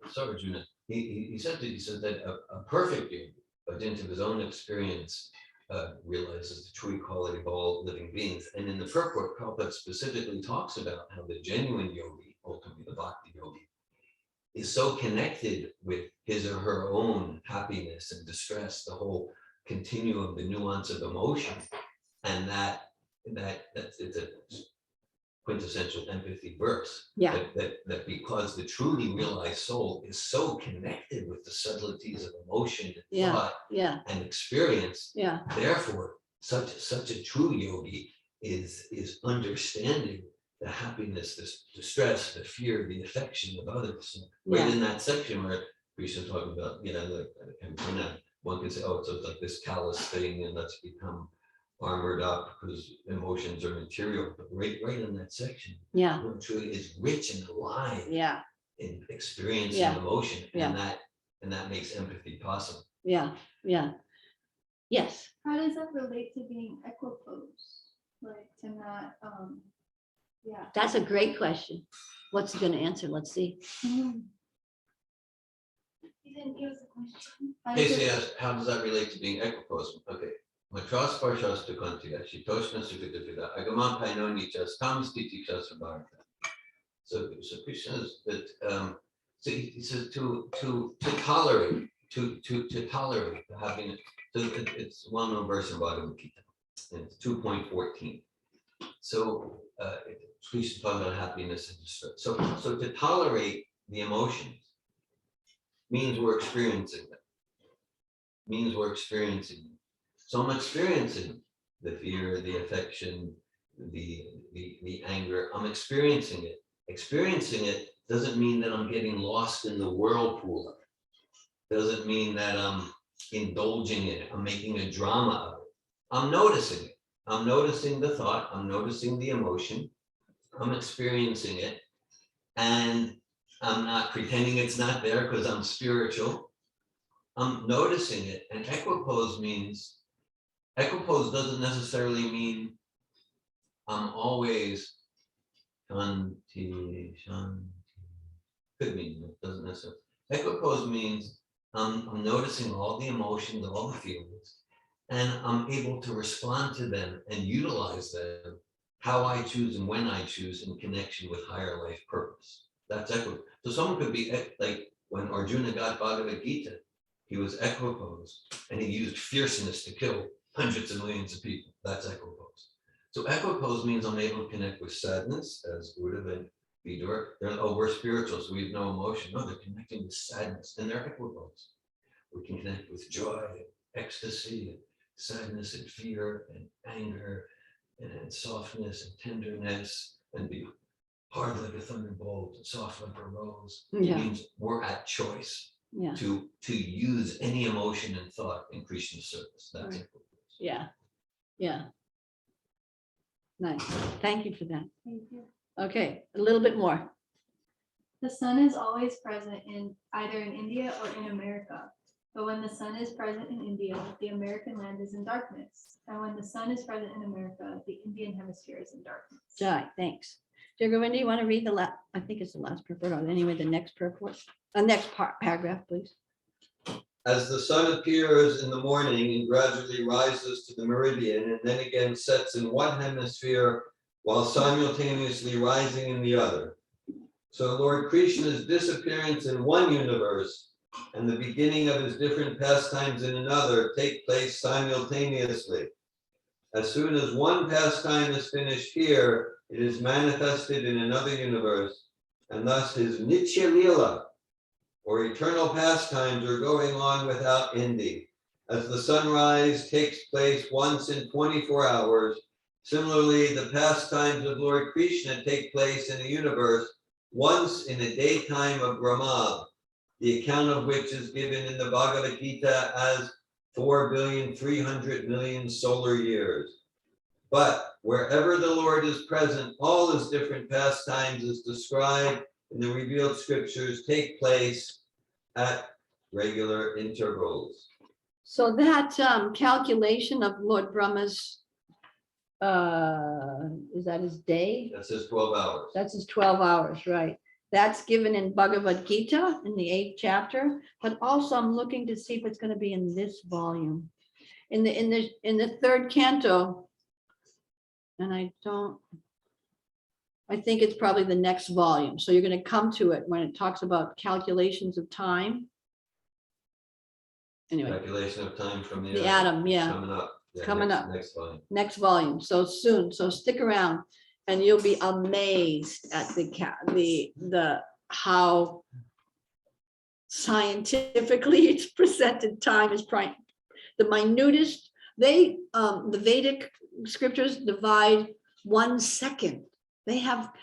Speaker 4: Sarvajuna." He said that a perfect yogi, but into his own experience, realizes the true equality of all living beings. And in the purport, Prabhupada specifically talks about how the genuine yogi, ultimately the bhakti yogi, is so connected with his or her own happiness and distress, the whole continuum, the nuance of emotion, and that's it's a quintessential empathy verse.
Speaker 1: Yeah.
Speaker 4: That because the truly realized soul is so connected with the subtleties of emotion and thought and experience, therefore such a true yogi is understanding the happiness, the distress, the fear, the affection of others. So right in that section where Krishna talking about, you know, one can say, oh, it's like this callous thing, and let's become armored up because emotions are material. But right in that section, truly is rich and alive in experiencing emotion, and that makes empathy possible.
Speaker 1: Yes.
Speaker 5: How does that relate to being equiposed? Like to not,
Speaker 1: That's a great question. What's he going to answer? Let's see.
Speaker 5: He didn't give us a question.
Speaker 4: Casey asked, how does that relate to being equiposed? Okay. Matras parshas to kontiya, shitoshna sukitavida, agaman painonichas, tam stitichas bharata. So Krishna says that, so he says to tolerate the happiness. So it's one known verse in Bhagavad Gita, and it's 2.14. So Krishna talking about happiness and distress. So to tolerate the emotions means we're experiencing them. So I'm experiencing the fear, the affection, the anger. I'm experiencing it. Experiencing it doesn't mean that I'm getting lost in the whirlpool of it. Doesn't mean that I'm indulging in it. I'm making a drama of it. I'm noticing it. I'm noticing the thought. I'm noticing the emotion. I'm experiencing it. And I'm not pretending it's not there because I'm spiritual. I'm noticing it. And equipose doesn't necessarily mean I'm always shanti. Could mean, it doesn't necessarily. Equipose means I'm noticing all the emotions, all the feelings, and I'm able to respond to them and utilize them how I choose and when I choose in connection with higher life purpose. That's equipose. So someone could be like when Arjuna got Bhagavad Gita, he was equiposed and he used fierceness to kill hundreds of millions of people. That's equiposed. So equiposed means I'm able to connect with sadness, as Uddhava and Vidur. We're spiritual, so we have no emotion. No, they're connecting with sadness, and they're equiposed. We can connect with joy, and ecstasy, and sadness, and fear, and anger, and softness, and tenderness, and be hard like a thunderbolt, and soft like a rose. It means we're at choice to use any emotion and thought in Krishna's service. That's equiposed.
Speaker 1: Yeah. Nice. Thank you for that.
Speaker 5: Thank you.
Speaker 1: Okay, a little bit more.
Speaker 5: The sun is always present in either in India or in America. But when the sun is present in India, the American land is in darkness. And when the sun is present in America, the Indian hemisphere is in darkness.
Speaker 1: Right, thanks. Dear Govinda, you want to read the last, I think it's the last purport, or anyway, the next purport, next paragraph, please.
Speaker 4: As the sun appears in the morning and gradually rises to the meridian and then again sets in one hemisphere while simultaneously rising in the other. So Lord Krishna's disappearance in one universe and the beginning of his different pastimes in another take place simultaneously. As soon as one pastime is finished here, it is manifested in another universe, and thus his Nitya Leela, or eternal pastimes, are going on without ending. As the sunrise takes place once in 24 hours, similarly, the pastimes of Lord Krishna take place in a universe once in a daytime of Brahma, the account of which is given in the Bhagavad Gita as 4,300,000,000 solar years. But wherever the Lord is present, all his different pastimes as described in the revealed scriptures take place at regular intervals.
Speaker 1: So that calculation of Lord Brahma's, is that his day?
Speaker 4: That says 12 hours.
Speaker 1: That's his 12 hours, right? That's given in Bhagavad Gita in the 8th chapter, but also I'm looking to see if it's going to be in this volume. In the 3rd canto, and I think it's probably the next volume. So you're going to come to it when it talks about calculations of time. Anyway,
Speaker 4: Calculation of time from
Speaker 1: the atom, yeah,
Speaker 4: coming up. Yeah,
Speaker 1: Coming
Speaker 4: next-
Speaker 1: up.
Speaker 4: Next volume.
Speaker 1: next volume, so soon. So stick around and you'll be amazed at the how scientifically it's presented. Time is prime, the minutest. The Vedic scriptures divide 1 second. They have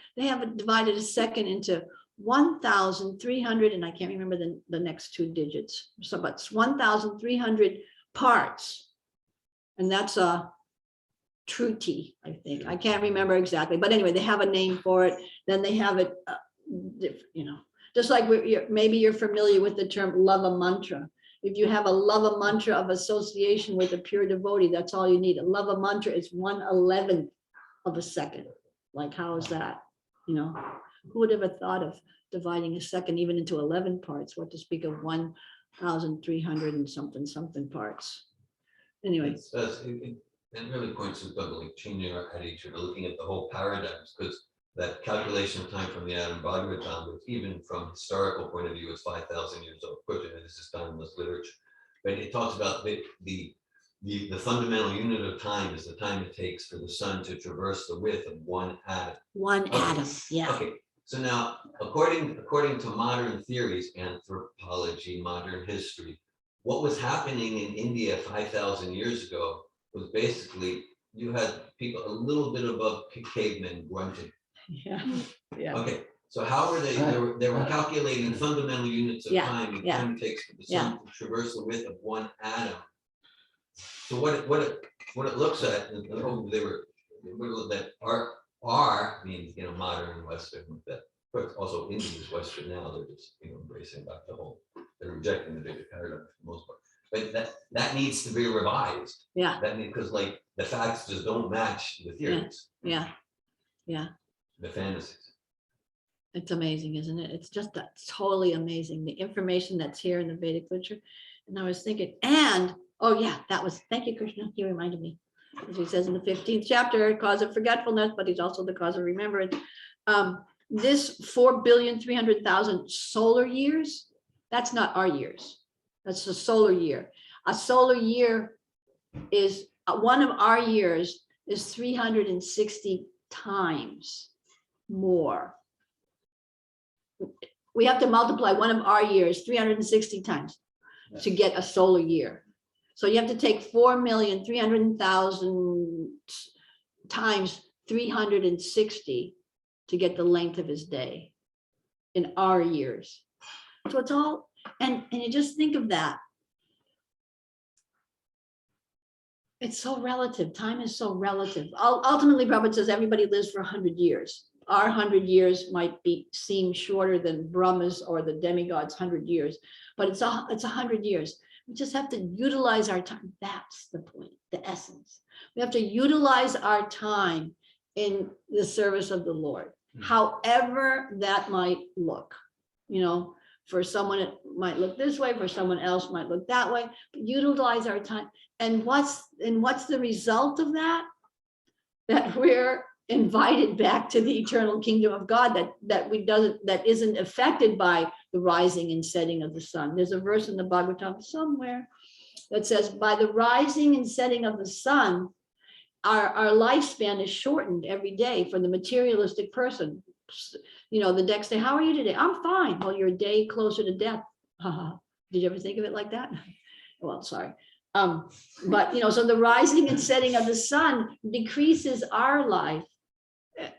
Speaker 1: divided a second into 1,300, and I can't remember the next 2 digits. So, but it's 1,300 parts, and that's a truti, I think. I can't remember exactly, but anyway, they have a name for it. Then they have it, just like maybe you're familiar with the term lava mantra. If you have a lava mantra of association with a pure devotee, that's all you need. A lava mantra is 1/11 of a second. Like, how is that? Who would ever thought of dividing a second even into 11 parts? What to speak of 1,300 and something parts. Anyway,
Speaker 4: It really points to like changing our attitude or looking at the whole paradigms, because that calculation of time from the Adam Bhagavatam, which even from historical point of view is 5,000 years old. Of course, this is timeless literature, but it talks about the fundamental unit of time is the time it takes for the sun to traverse the width of one atom.
Speaker 1: one atom, yeah.
Speaker 4: Okay, so now, according to modern theories, anthropology, modern history, what was happening in India 5,000 years ago was basically you had people a little bit above cavemen grunting.
Speaker 1: Yeah.
Speaker 4: Okay, so how were they? They were calculating fundamental units of
Speaker 1: Yeah,
Speaker 4: time. The
Speaker 1: yeah,
Speaker 4: time it takes for the sun to traverse the width of one atom. So what it looks at, that R means modern Western. That, but also India is Western now. They're just embracing back the whole. They're rejecting the Vedic paradigm for the most part. But that needs to be revised.
Speaker 1: Yeah.
Speaker 4: That means because like the facts just don't match the theories.
Speaker 1: Yeah.
Speaker 4: The fantasies.
Speaker 1: It's amazing, isn't it? It's just totally amazing, the information that's here in the Vedic literature. And I was thinking, thank you, Krishna, you reminded me. As he says in the 15th chapter, cause of forgetfulness, but he's also the cause of remembrance. This 4,300,000 solar years, that's not our years. That's a solar year. A solar year is, one of our years is 360 times more. We have to multiply one of our years 360 times to get a solar year. So you have to take 4,300,000 times 360 to get the length of his day in our years. So it's all, and you just think of that. It's so relative. Time is so relative. Ultimately, Prabhupada says everybody lives for 100 years.
Speaker 2: our 100 years might seem shorter than Brahma's or the demigods' 100 years, but it's 100 years. We just have to utilize our time. That's the point, the essence. We have to utilize our time in the service of the Lord, however that might look. You know, for someone it might look this way, for someone else might look that way, but utilize our time. And what's the result of that? That we're invited back to the eternal kingdom of God, that isn't affected by the rising and setting of the sun. There's a verse in the Bhagavatam somewhere that says, by the rising and setting of the sun, our lifespan is shortened every day for the materialistic person. You know, the next day, how are you today? I'm fine. Well, you're a day closer to death. Did you ever think of it like that? Well, sorry. But, you know, so the rising and setting of the sun decreases our life,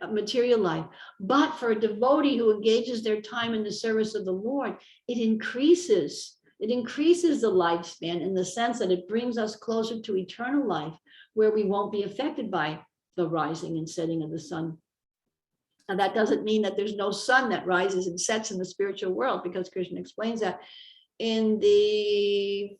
Speaker 2: material life. But for a devotee who engages their time in the service of the Lord, it increases the lifespan in the sense that it brings us closer to eternal life, where we won't be affected by the rising and setting of the sun. Now, that doesn't mean that there's no sun that rises and sets in the spiritual world, because Krishna explains that in the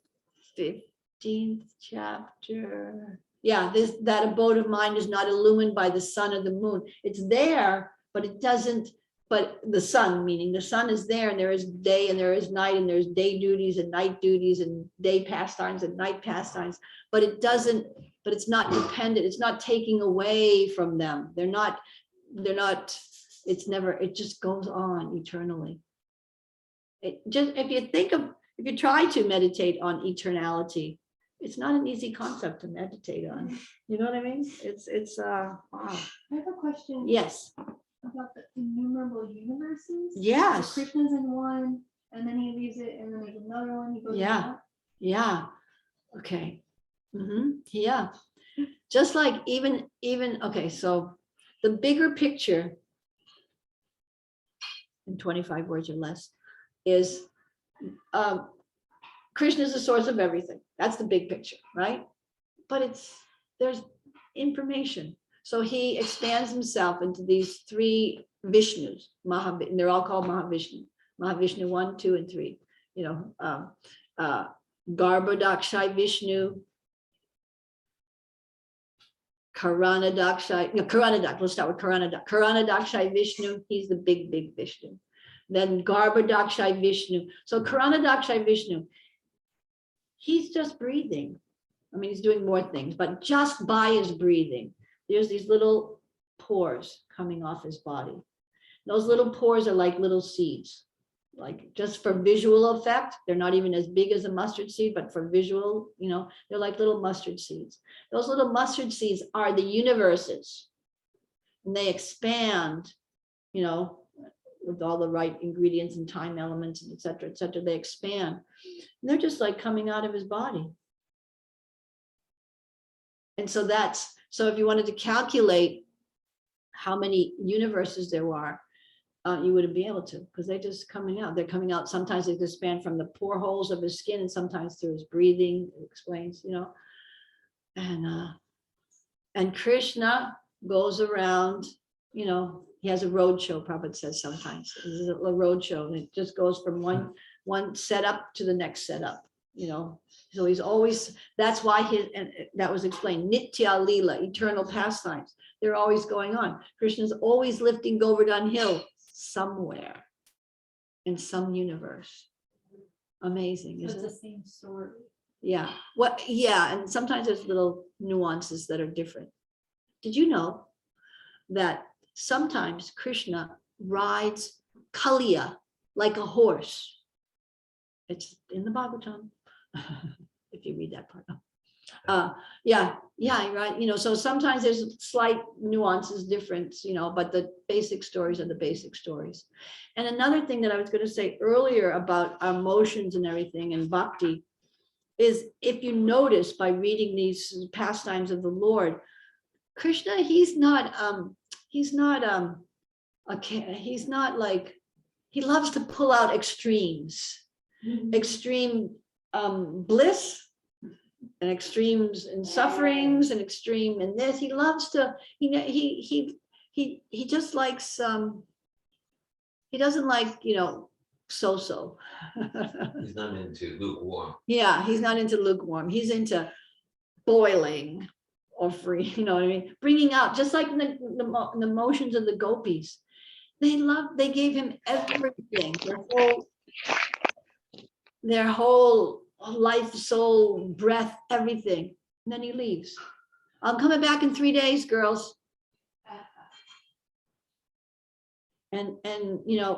Speaker 2: 15th chapter. Yeah, that abode of mind is not illumined by the sun or the moon. It's there, but it doesn't, but the sun, meaning the sun is there, and there is day and there is night, and there's day duties and night duties and day pastimes and night pastimes, but it doesn't, but it's not dependent. It's not taking away from them. They're not, it's never, it just goes on eternally. It just, if you try to meditate on eternality, it's not an easy concept to meditate on. You know what I mean? It's wow.
Speaker 5: I have a question.
Speaker 2: Yes.
Speaker 5: About the innumerable universes.
Speaker 2: Yes.
Speaker 5: So Krishna's in one, and then he leaves it, and then there's another one. He goes.
Speaker 2: Yeah. Okay. Yeah. Just like even okay. So the bigger picture, in 25 words or less, is Krishna is the source of everything. That's the big picture, right? But there's information. So he expands himself into these three Vishnus, and they're all called Mahavishnu. Mahavishnu 1, 2, and 3. You know, Garbhodakshai Vishnu, Karanadak. Let's start with Karanadak. Karanadakshai Vishnu, he's the big Vishnu. Then Garbhodakshai Vishnu. So Karanadakshai Vishnu, he's just breathing. I mean, he's doing more things, but just by his breathing, there's these little pores coming off his body. Those little pores are like little seeds, like just for visual effect. They're not even as big as a mustard seed, but for visual, you know, they're like little mustard seeds. Those little mustard seeds are the universes, and they expand, you know, with all the right ingredients and time elements and et cetera, they expand. And they're just like coming out of his body. And so so if you wanted to calculate how many universes there are, you wouldn't be able to, because they're just coming out. They're coming out. Sometimes they expand from the pore holes of his skin, and sometimes through his breathing. It explains, you know. And Krishna goes around, you know, he has a road show, Prabhupada says sometimes. It's a road show, and it just goes from one setup to the next setup, you know. So he's always, that's why and that was explained, Nitya Lila, eternal pastimes. They're always going on. Krishna's always lifting Govardhan Hill somewhere in some universe. Amazing,
Speaker 5: So
Speaker 2: isn't
Speaker 5: it's
Speaker 2: it?
Speaker 5: the same story.
Speaker 2: Yeah. And sometimes there's little nuances that are different. Did you know that sometimes Krishna rides Kaliya like a horse? It's in the Bhagavatam, if you read that part. Yeah, right. You know, so sometimes there's slight nuances, difference, you know, but the basic stories are the basic stories. And another thing that I was going to say earlier about our emotions and everything and bhakti is, if you notice by reading these pastimes of the Lord, Krishna, he's not like, he loves to pull out extremes, extreme bliss and extremes in sufferings and extreme in this. He loves to, he he just likes, he doesn't like, so-so.
Speaker 4: He's not into lukewarm.
Speaker 2: Yeah, he's not into lukewarm. He's into boiling or free, you know what I mean? Bringing out, just like the motions of the gopis. They gave him everything, their whole life, soul, breath, everything. And then he leaves. I'm coming back in 3 days, girls. And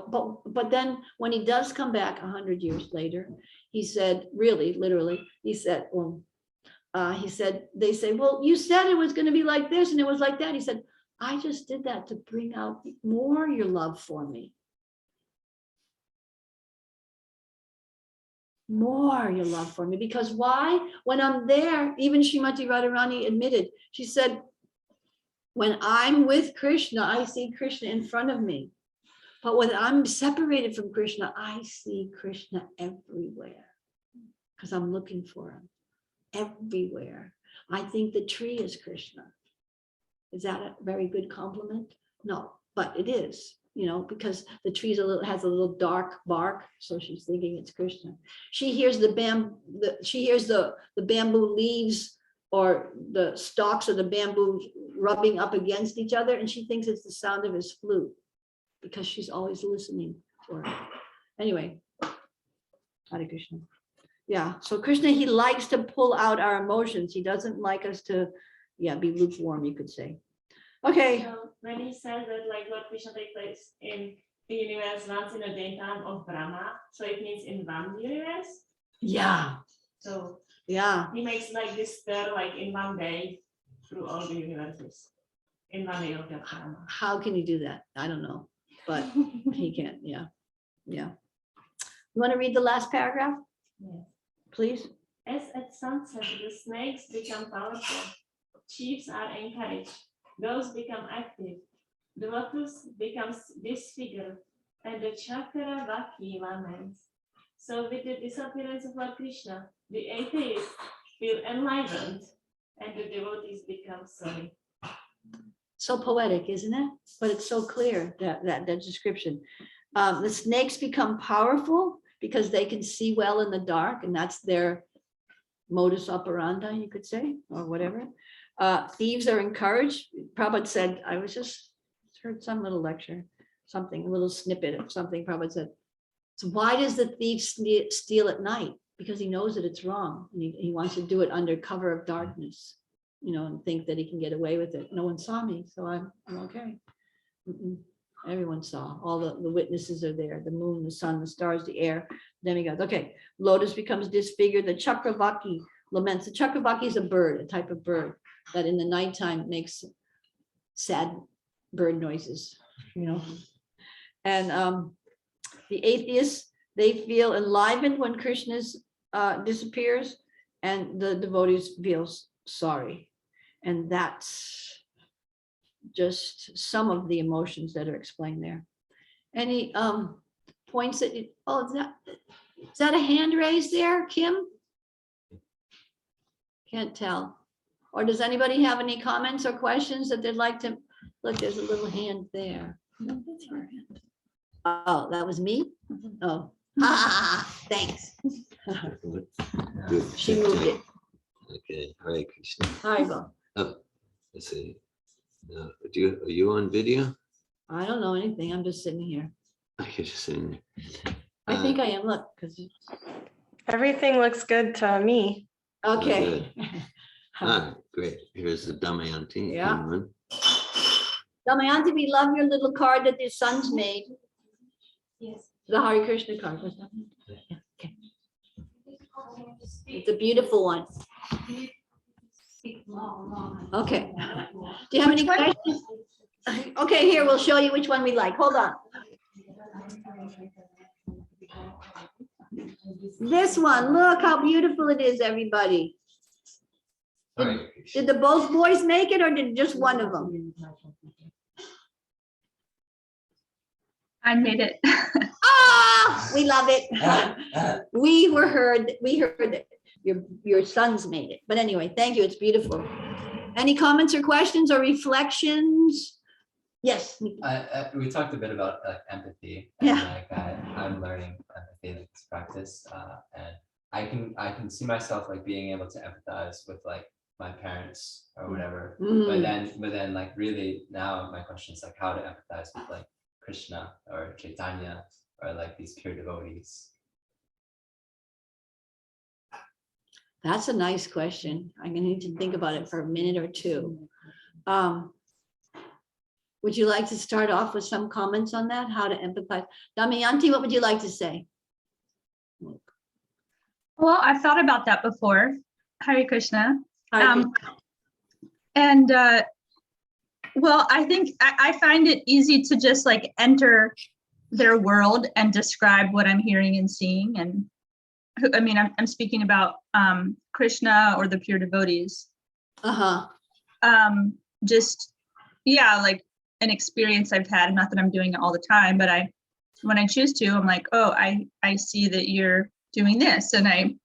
Speaker 2: but then when he does come back 100 years later, he said, really, literally, he said, they say, well, you said it was going to be like this and it was like that. He said, I just did that to bring out more your love for me. More your love for me. Because why? When I'm there, even Srimati Radharani admitted, she said, when I'm with Krishna, I see Krishna in front of me. But when I'm separated from Krishna, I see Krishna everywhere because I'm looking for him everywhere. I think the tree is Krishna. Is that a very good compliment? No, but it is, because the tree has a little dark bark, so she's thinking it's Krishna. She hears the bamboo leaves or the stalks of the bamboo rubbing up against each other, and she thinks it's the sound of his flute because she's always listening for it. Anyway, Hare Krishna. Yeah, so Krishna, he likes to pull out our emotions. He doesn't like us to, be lukewarm, you could say. Okay.
Speaker 9: So when he says that like Lord Krishna takes place in the universe once in a daytime of Brahma, so it means in one universe.
Speaker 2: Yeah.
Speaker 9: So
Speaker 2: yeah,
Speaker 9: he makes like this stir like in one day through all the universes in one day of the Brahma.
Speaker 2: How can you do that? I don't know, but he can. Yeah. You want to read the last paragraph?
Speaker 9: Yes.
Speaker 2: Please.
Speaker 9: As at sunset, the snakes become powerful, chiefs are encouraged, those become active, the lotus becomes disfigured, and the Chakravaki laments. So with the disappearance of Lord Krishna, the atheists feel enlivened, and the devotees become sorry.
Speaker 2: So poetic, isn't it? But it's so clear, that description. The snakes become powerful because they can see well in the dark, and that's their modus operandi, you could say, or whatever. Thieves are encouraged. Prabhupada said, I was just heard some little lecture, something, a little snippet of something Prabhupada said. So why does the thief steal at night? Because he knows that it's wrong. And he wants to do it under cover of darkness, and think that he can get away with it. No one saw me, so I'm okay. Everyone saw. All the witnesses are there. The moon, the sun, the stars, the air, demigods. Okay, lotus becomes disfigured. The Chakravaki laments. The Chakravaki is a bird, a type of bird that in the nighttime makes sad bird noises, And the atheists, they feel enlivened when Krishna disappears, and the devotees feel sorry. And that's just some of the emotions that are explained there. Any points that is that a hand raised there, Kim? Can't tell. Or does anybody have any comments or questions that they'd like to? Look, there's a little hand there. No, that's her hand. Oh, that was me? Oh, thanks. She moved it.
Speaker 4: Okay, Hare Krishna.
Speaker 2: Haribo.
Speaker 4: Let's see. Are you on video?
Speaker 2: I don't know anything. I'm just sitting here.
Speaker 4: You're just sitting there.
Speaker 2: I think I am. Look, because
Speaker 10: Everything looks good to me.
Speaker 2: okay.
Speaker 4: All right, great. Here's the Damayanti.
Speaker 2: Yeah. Damayanti, we love your little card that your son's made.
Speaker 9: Yes.
Speaker 2: The Hare Krishna card. What's that? Yeah, okay. It's a beautiful one. Okay. Do you have any questions? Okay, here, we'll show you which one we like. Hold on. This one, look how beautiful it is, everybody.
Speaker 4: Hare Krishna.
Speaker 2: Did the both boys make it or did just one of them?
Speaker 5: I made it.
Speaker 2: Ah, we love it. We heard that your sons made it. But anyway, thank you. It's beautiful. Any comments or questions or reflections?
Speaker 1: Yes.
Speaker 8: We talked a bit about empathy.
Speaker 1: Yeah.
Speaker 8: Like I'm learning empathy in this practice, and I can see myself like being able to empathize with like my parents or whatever. But then like really now my question is like how to empathize with like Krishna or Chaitanya or like these pure devotees.
Speaker 1: That's a nice question. I'm gonna need to think about it for a minute or two. Would you like to start off with some comments on that? How to empathize? Damayanti, what would you like to say?
Speaker 11: Well, I've thought about that before. Hare Krishna.
Speaker 1: Hare
Speaker 11: And well, I think I find it easy to just like enter their world and describe what I'm hearing and seeing. And I mean, I'm speaking about Krishna or the pure devotees. Just, yeah, like an experience I've had, not that I'm doing it all the time, but when I choose to, I'm like, oh, I see that you're doing this, and I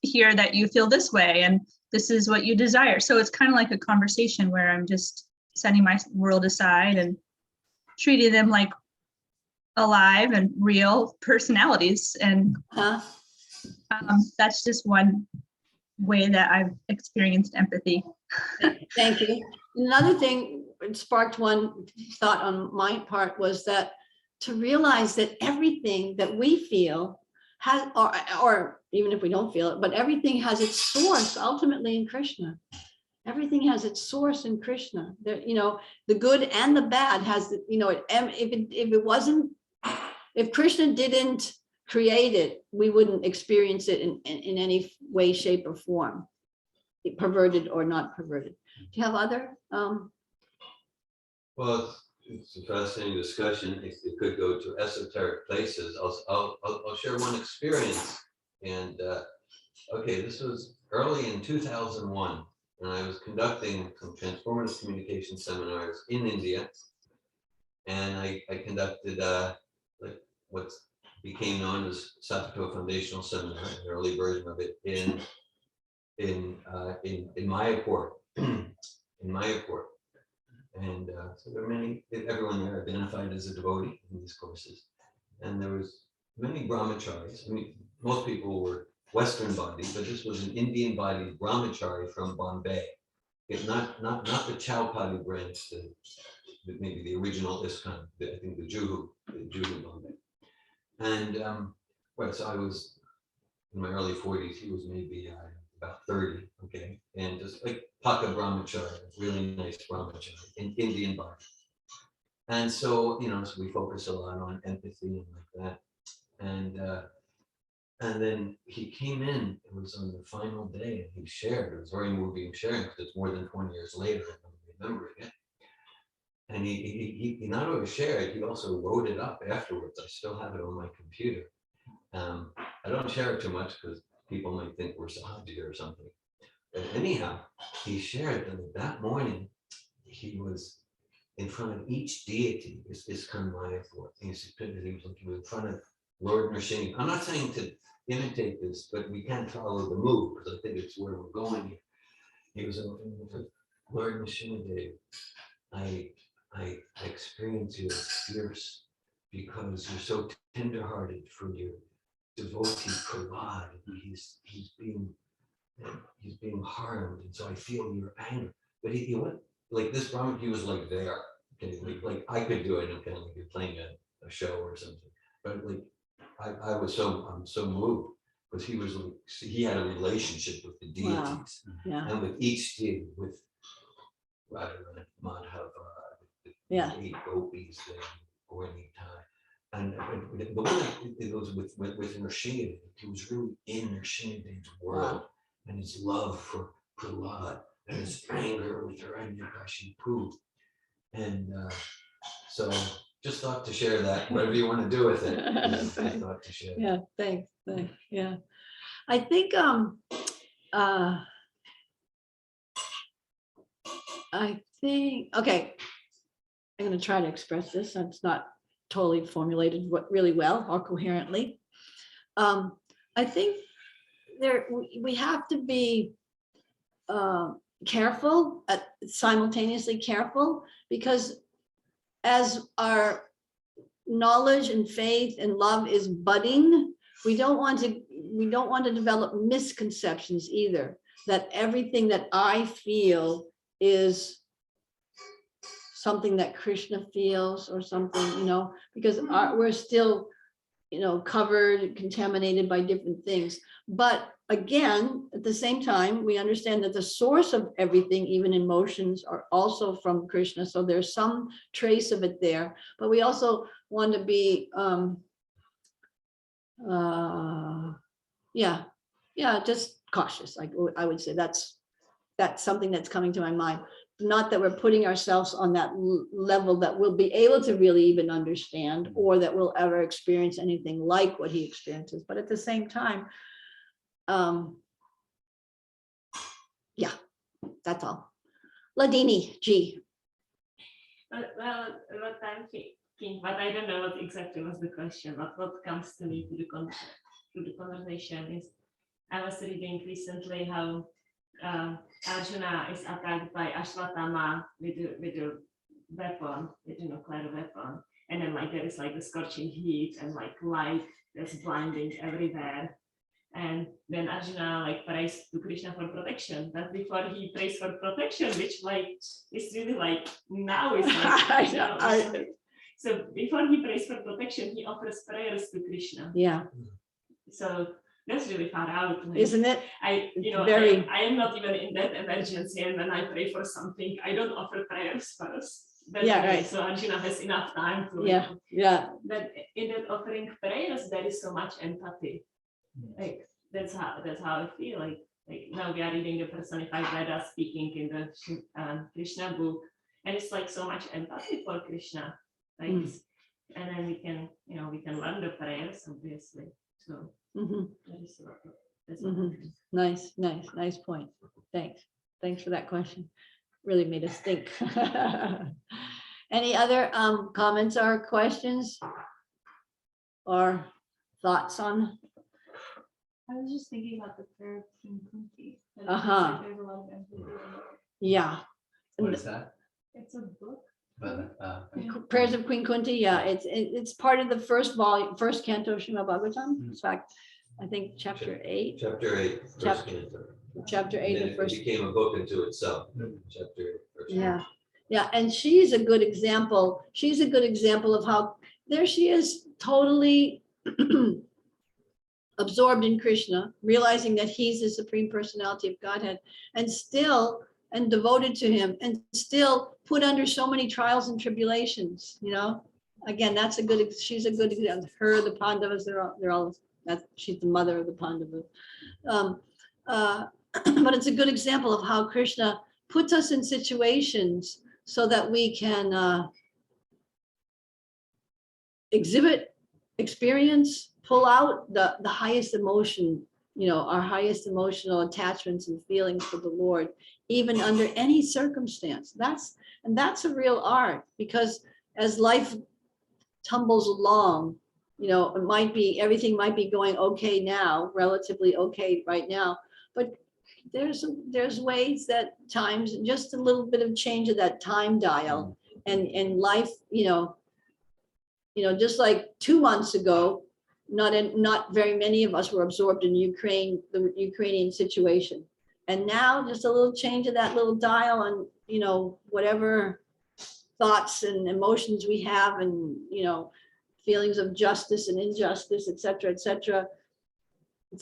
Speaker 11: hear that you feel this way, and this is what you desire. So it's kind of like a conversation where I'm just setting my world aside and treating them like alive and real personalities. And that's just one way that I've experienced empathy.
Speaker 1: Thank you. Another thing, it sparked one thought on my part, was that to realize that everything that we feel has, or even if we don't feel it, but everything has its source ultimately in Krishna. Everything has its source in Krishna. There, you know, the good and the bad has, you know, if Krishna didn't create it, we wouldn't experience it in any way, shape, or form, perverted or not perverted. Do you have other?
Speaker 4: Well, it's a fascinating discussion. It could go to esoteric places. I'll share one experience. And okay, this was early in 2001, and I was conducting some transformative communication seminars in India. And I conducted like what became known as Sappho Foundational Seminar, an early version of it in Mayapur, in Mayapur. And so there are many, everyone there identified as a devotee in these courses. And there was many brahmacharis. I mean, most people were Western bodied, but this was an Indian bodied brahmachari from Bombay. Not the Chowpatty branch, maybe the original ISKCON, I think the Juhu Bombay. And right, so I was in my early 40s, he was maybe about 30, okay? And just like Paka Brahmachari, really nice brahmachari, in Indian body. And so, you know, so we focus a lot on empathy and like that. And then he came in, it was on the final day, and he shared, it was very moving sharing, because it's more than 20 years later, and I'm remembering it. And he not only shared, he also wrote it up afterwards. I still have it on my computer. I don't share it too much because people might think we're Sahaji or something. But anyhow, he shared that that morning he was in front of each deity, ISKCON Mayapur. He was in front of Lord Nrsimha. I'm not saying to imitate this, but we can follow the move because I think it's where we're going here. He was in Lord Nrsimha. I experience you as fierce because you're so tenderhearted for your devotee Prahlad. He's being harmed, and so I feel your anger. But he went like this Brahmin, he was like there. Okay, like I could do it, okay, like you're playing a show or something. But like I'm so moved because he was like, he had a relationship with the deities.
Speaker 1: Wow. Yeah.
Speaker 4: And with each deity, with Radharani, Madhava,
Speaker 1: Yeah.
Speaker 4: 8 gopis there, or any time. And the one that it was with Nrsimha, he was really in Nrsimha's world. Wow. And his love for Prahlad and his anger with Hiranyakashipu. And so just thought to share that, whatever you want to do with it. Just thought to share.
Speaker 1: Yeah, thanks. Yeah. I think okay, I'm going to try to express this. It's not totally formulated really well or coherently. I think we have to be careful, simultaneously careful, because
Speaker 2: as our knowledge and faith and love is budding, we don't want to develop misconceptions either, that everything that I feel is something that Krishna feels or something, because we're still, covered, contaminated by different things. But again, at the same time, we understand that the source of everything, even emotions, are also from Krishna. So there's some trace of it there, but we also want to be, just cautious. I would say that's something that's coming to my mind. Not that we're putting ourselves on that level that we'll be able to really even understand, or that we'll ever experience anything like what he experiences. But at the same time, that's all. Ladini, G.
Speaker 9: Well, what I'm thinking, but I don't know what exactly was the question, but what comes to me to the conversation is, I was reading recently how Arjuna is attacked by Ashwatthama with a weapon, with a nuclear weapon, and then there is the scorching heat and light that's blinding everywhere. And then Arjuna prays to Krishna for protection. But before he prays for protection, which is really now is so before he prays for protection, he offers prayers to Krishna.
Speaker 2: Yeah.
Speaker 9: So that's really far out,
Speaker 2: isn't it?
Speaker 9: I am not even in that emergency, and when I pray for something, I don't offer prayers first. That's
Speaker 2: right.
Speaker 9: So Arjuna has enough time to.
Speaker 2: Yeah.
Speaker 9: But in that offering prayers, there is so much empathy. That's how I feel. Now we are reading the personified Vedas speaking in the Krishna book, and it's so much empathy for Krishna. And then we can learn the prayers, obviously. So that's
Speaker 2: Nice point. Thanks for that question. Really made us think. Any other comments or questions or thoughts on?
Speaker 5: I was just thinking about the prayer of King Kunti. There's a lot of empathy in it.
Speaker 2: Yeah.
Speaker 8: What is that?
Speaker 5: It's a book.
Speaker 2: Prayers of Queen Kunti. Yeah, it's part of the first canto of Srimad Bhagavatam. In fact, I think chapter 8.
Speaker 4: Chapter 8, first canto.
Speaker 2: Chapter 8,
Speaker 4: And
Speaker 2: the first.
Speaker 4: it became a book into itself. Chapter 8, first canto.
Speaker 2: Yeah, and she's a good example. She's a good example of how there she is, totally absorbed in Krishna, realizing that he's the Supreme Personality of Godhead, and devoted to him, and still put under so many trials and tribulations. Again, she's a good example. Her, the Pandavas, they're all she's the mother of the Pandavas. But it's a good example of how Krishna puts us in situations so that we can exhibit, experience, pull out the highest emotion, our highest emotional attachments and feelings for the Lord, even under any circumstance. That's a real art, because as life tumbles along, everything might be going okay now, relatively okay right now, but there's ways that times, just a little bit of change of that time dial, and life, just like 2 months ago, not very many of us were absorbed in the Ukrainian situation. And now just a little change of that little dial, and, whatever thoughts and emotions we have, and, feelings of justice and injustice, et cetera,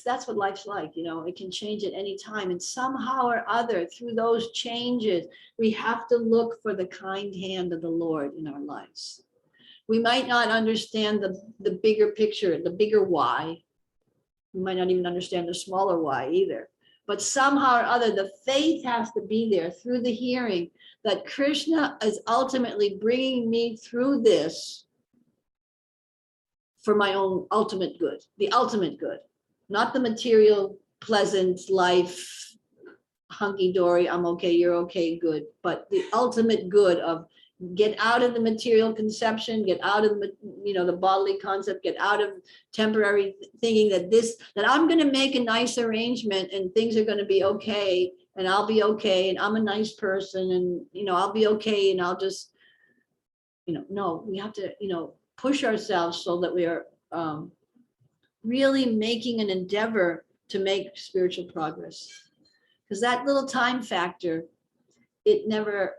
Speaker 2: that's what life's like. It can change at any time. And somehow or other, through those changes, we have to look for the kind hand of the Lord in our lives. We might not understand the bigger picture, the bigger why. We might not even understand the smaller why either. But somehow or other, the faith has to be there through the hearing that Krishna is ultimately bringing me through this for my own ultimate good, the ultimate good, not the material, pleasant life, hunky-dory, I'm okay, you're okay, good, but the ultimate good of get out of the material conception, get out of the bodily concept, get out of temporary thinking that I'm going to make a nice arrangement and things are going to be okay, and I'll be okay, and I'm a nice person, and I'll be okay, and I'll just no, we have to, push ourselves so that we are really making an endeavor to make spiritual progress. Because that little time factor, it never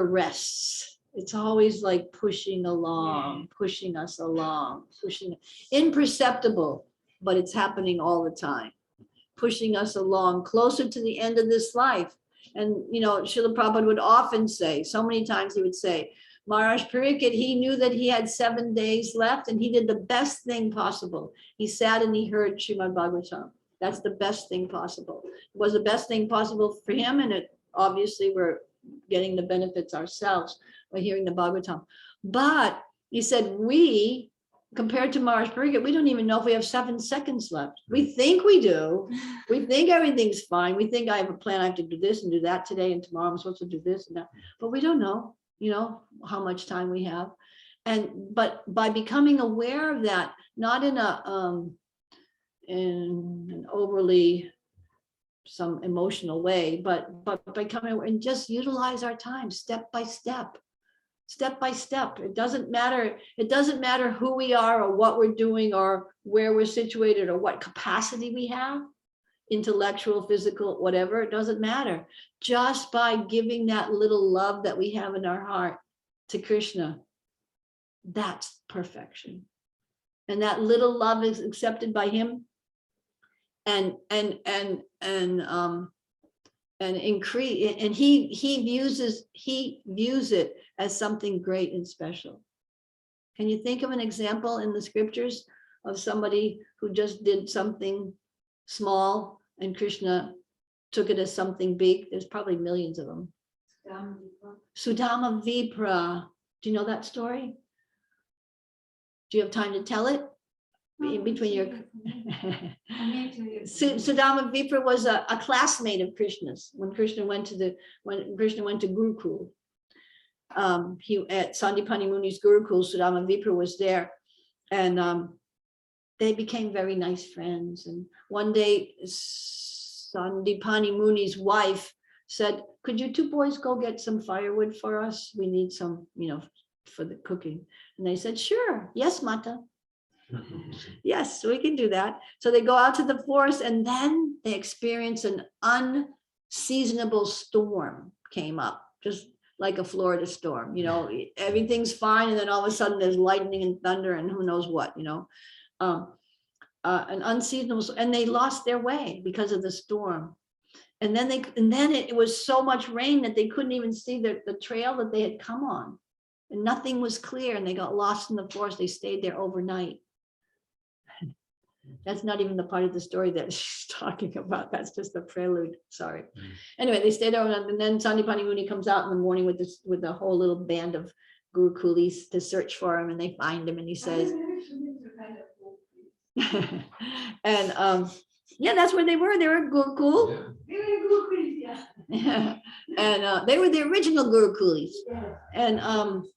Speaker 2: rests. It's always like pushing along, pushing us along, imperceptible, but it's happening all the time, pushing us along closer to the end of this life. And, Srila Prabhupada would often say, so many times he would say, Maharaj Pariksit, he knew that he had 7 days left and he did the best thing possible. He sat and he heard Srimad Bhagavatam. That's the best thing possible. It was the best thing possible for him, and it obviously we're getting the benefits ourselves by hearing the Bhagavatam. But he said, we, compared to Maharaj Pariksit, we don't even know if we have 7 seconds left. We think we do. We think everything's fine. We think I have a plan. I have to do this and do that today, and tomorrow I'm supposed to do this and that. But we don't know, how much time we have. But by becoming aware of that, not in an overly some emotional way, but by coming and just utilize our time step by step. It doesn't matter who we are or what we're doing or where we're situated or what capacity we have, intellectual, physical, whatever, it doesn't matter. Just by giving that little love that we have in our heart to Krishna, that's perfection. And that little love is accepted by him and increase, and he views it as something great and special. Can you think of an example in the scriptures of somebody who just did something small and Krishna took it as something big? There's probably millions of them. Sudama Vipra. Do you know that story? Do you have time to tell it? In between your Sudama Vipra was a classmate of Krishna's when Krishna went to Gurukul. He at Sandipani Muni's Gurukul, Sudama Vipra was there, and they became very nice friends. And one day, Sandipani Muni's wife said, "Could you 2 boys go get some firewood for us? We need some, for the cooking." And they said, "Sure, yes, Mata." Yes, we can do that. So they go out to the forest, and then they experience an unseasonable storm came up, just like a Florida storm. Everything's fine, and then all of a sudden there's lightning and thunder and who knows what. An unseasonable, and they lost their way because of the storm. And then it was so much rain that they couldn't even see the trail that they had come on, and nothing was clear, and they got lost in the forest. They stayed there overnight. That's not even the part of the story that she's talking about. That's just the prelude. Sorry. Anyway, they stayed there, and then Sandipani Muni comes out in the morning with a whole little band of Gurukulis to search for him, and they find him, and he says, and yeah, that's where they were. They were Gurukul. Yeah. And they were the original Gurukulis, and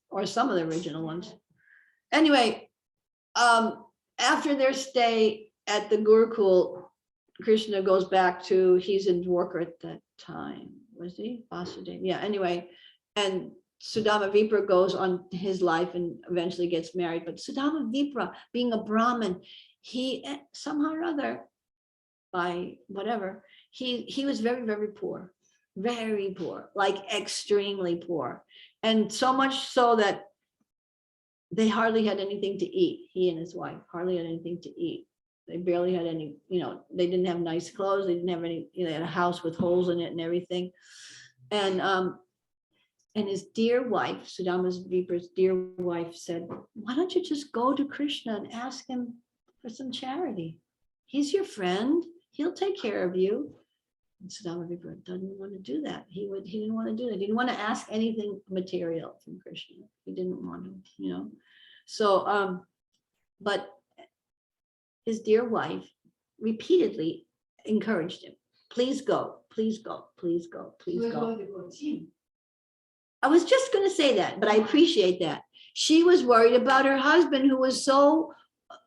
Speaker 2: or some of the original ones. Anyway, after their stay at the Gurukul, Krishna goes back to, he's in Dwarka at that time, was he? Vasudeva. Yeah, anyway, and Sudama Vipra goes on his life and eventually gets married. But Sudama Vipra, being a Brahmin, he somehow or other, by whatever, he was very, very poor, like extremely poor. And so much so that they hardly had anything to eat. He and his wife hardly had anything to eat. They barely had any, they didn't have nice clothes. They didn't have any, they had a house with holes in it and everything. And his dear wife, Sudama Vipra's dear wife, said, "Why don't you just go to Krishna and ask him for some charity? He's your friend. He'll take care of you." And Sudama Vipra doesn't want to do that. He didn't want to do that. He didn't want to ask anything material from Krishna. He didn't want to, So, but his dear wife repeatedly encouraged him. "Please go, please go, please go, please go." I was just going to say that, but I appreciate that. She was worried about her husband, who was so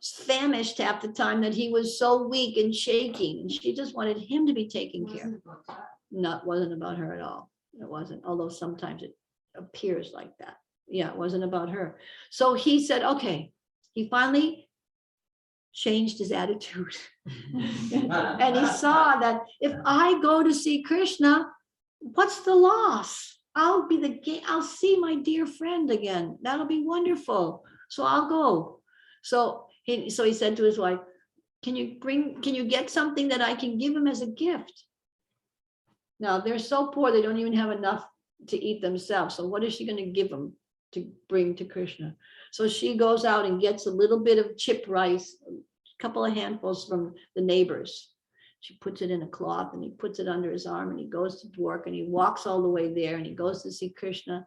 Speaker 2: famished half the time that he was so weak and shaking. And she just wanted him to be taken care of. No, it wasn't about her at all. It wasn't, although sometimes it appears like that. Yeah, it wasn't about her. So he said, okay, he finally changed his attitude. And he saw that if I go to see Krishna, what's the loss? I'll see my dear friend again. That'll be wonderful. So I'll go. So he said to his wife, can you get something that I can give him as a gift? Now they're so poor, they don't even have enough to eat themselves. So what is she going to give them to bring to Krishna? So she goes out and gets a little bit of chipped rice, a couple of handfuls from the neighbors. She puts it in a cloth and he puts it under his arm and he goes to work and he walks all the way there and he goes to see Krishna.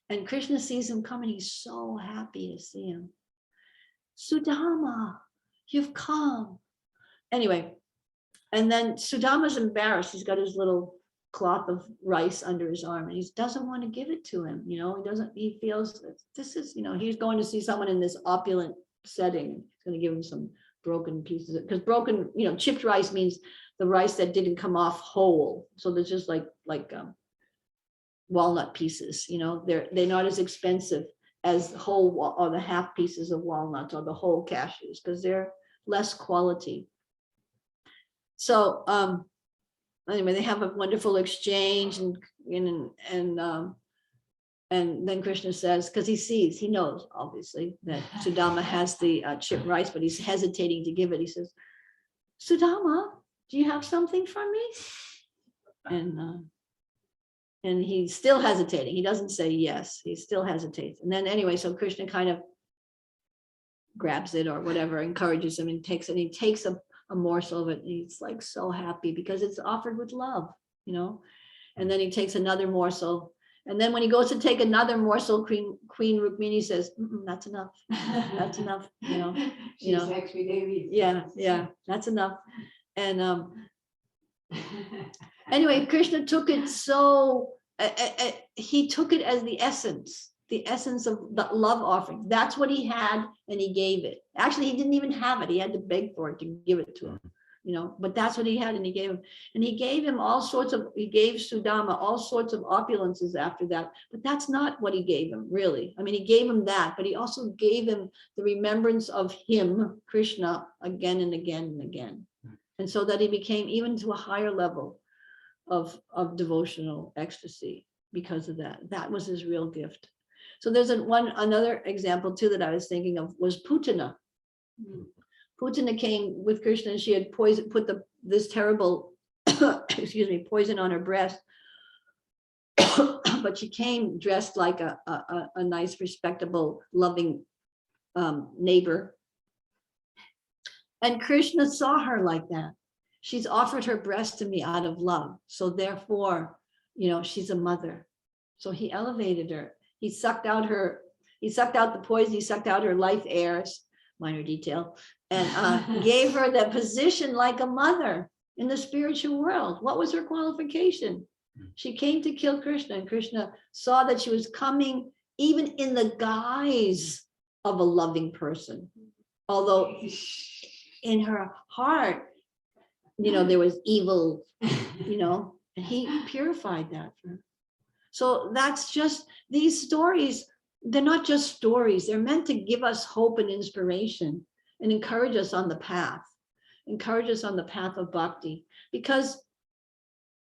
Speaker 2: And Krishna sees him coming. He's so happy to see him. Sudama, you've come. Anyway, and then Sudama's embarrassed. He's got his little cloth of rice under his arm and he doesn't want to give it to him. He feels that this is, he's going to see someone in this opulent setting. He's going to give him some broken pieces, because broken, chipped rice means the rice that didn't come off whole. So there's just like walnut pieces, they're not as expensive as whole or the half pieces of walnuts or the whole cashews, because they're less quality. So anyway, they have a wonderful exchange and then Krishna says, because he knows obviously that Sudama has the chipped rice, but he's hesitating to give it. He says, Sudama, do you have something for me? And he's still hesitating. He doesn't say yes. He still hesitates. And then anyway, so Krishna kind of grabs it or whatever, encourages him and takes a morsel of it. And he's like so happy because it's offered with love, And then he takes another morsel. And then when he goes to take another morsel, Queen Rukmini says, that's enough. That's enough,
Speaker 3: She's actually Devi.
Speaker 2: Yeah, that's enough. And anyway, Krishna took it he took it as the essence of the love offering. That's what he had, and he gave it. Actually, he didn't even have it. He had to beg for it to give it to him, but that's what he had, and he gave him. And he gave Sudama all sorts of opulences after that. But that's not what he gave him, really. I mean, he gave him that, but he also gave him the remembrance of him, Krishna, again and again and again. And so that he became even to a higher level of devotional ecstasy because of that. That was his real gift. So there's another example too that I was thinking of was Putana. Putana came with Krishna and she had put this terrible, poison on her breast. But she came dressed like a nice, respectable, loving neighbor. And Krishna saw her like that. She's offered her breast to me out of love. So therefore, she's a mother. So he elevated her. He sucked out the poison, he sucked out her life airs, minor detail, and gave her the position like a mother in the spiritual world. What was her qualification? She came to kill Krishna, and Krishna saw that she was coming even in the guise of a loving person. Although in her heart, there was evil, and he purified that for her. So that's just, these stories, they're not just stories. They're meant to give us hope and inspiration and encourage us on the path of bhakti. Because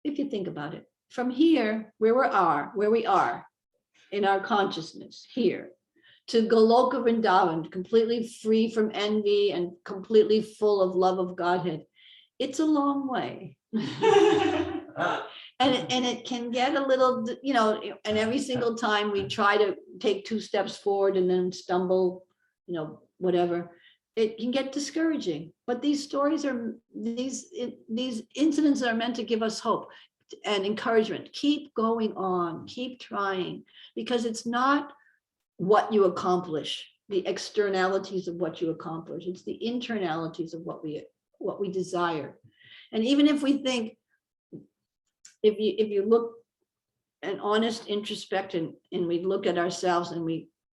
Speaker 2: if you think about it, from here, where we are in our consciousness here, to Goloka Vrindavan, completely free from envy and completely full of love of Godhead, it's a long way. And it can get a little, and every single time we try to take 2 steps forward and then stumble, whatever, it can get discouraging. But these stories these incidents are meant to give us hope and encouragement. Keep going on, keep trying, because it's not what you accomplish, the externalities of what you accomplish. It's the internalities of what we desire. And even if we think, if you look an honest introspection and we look at ourselves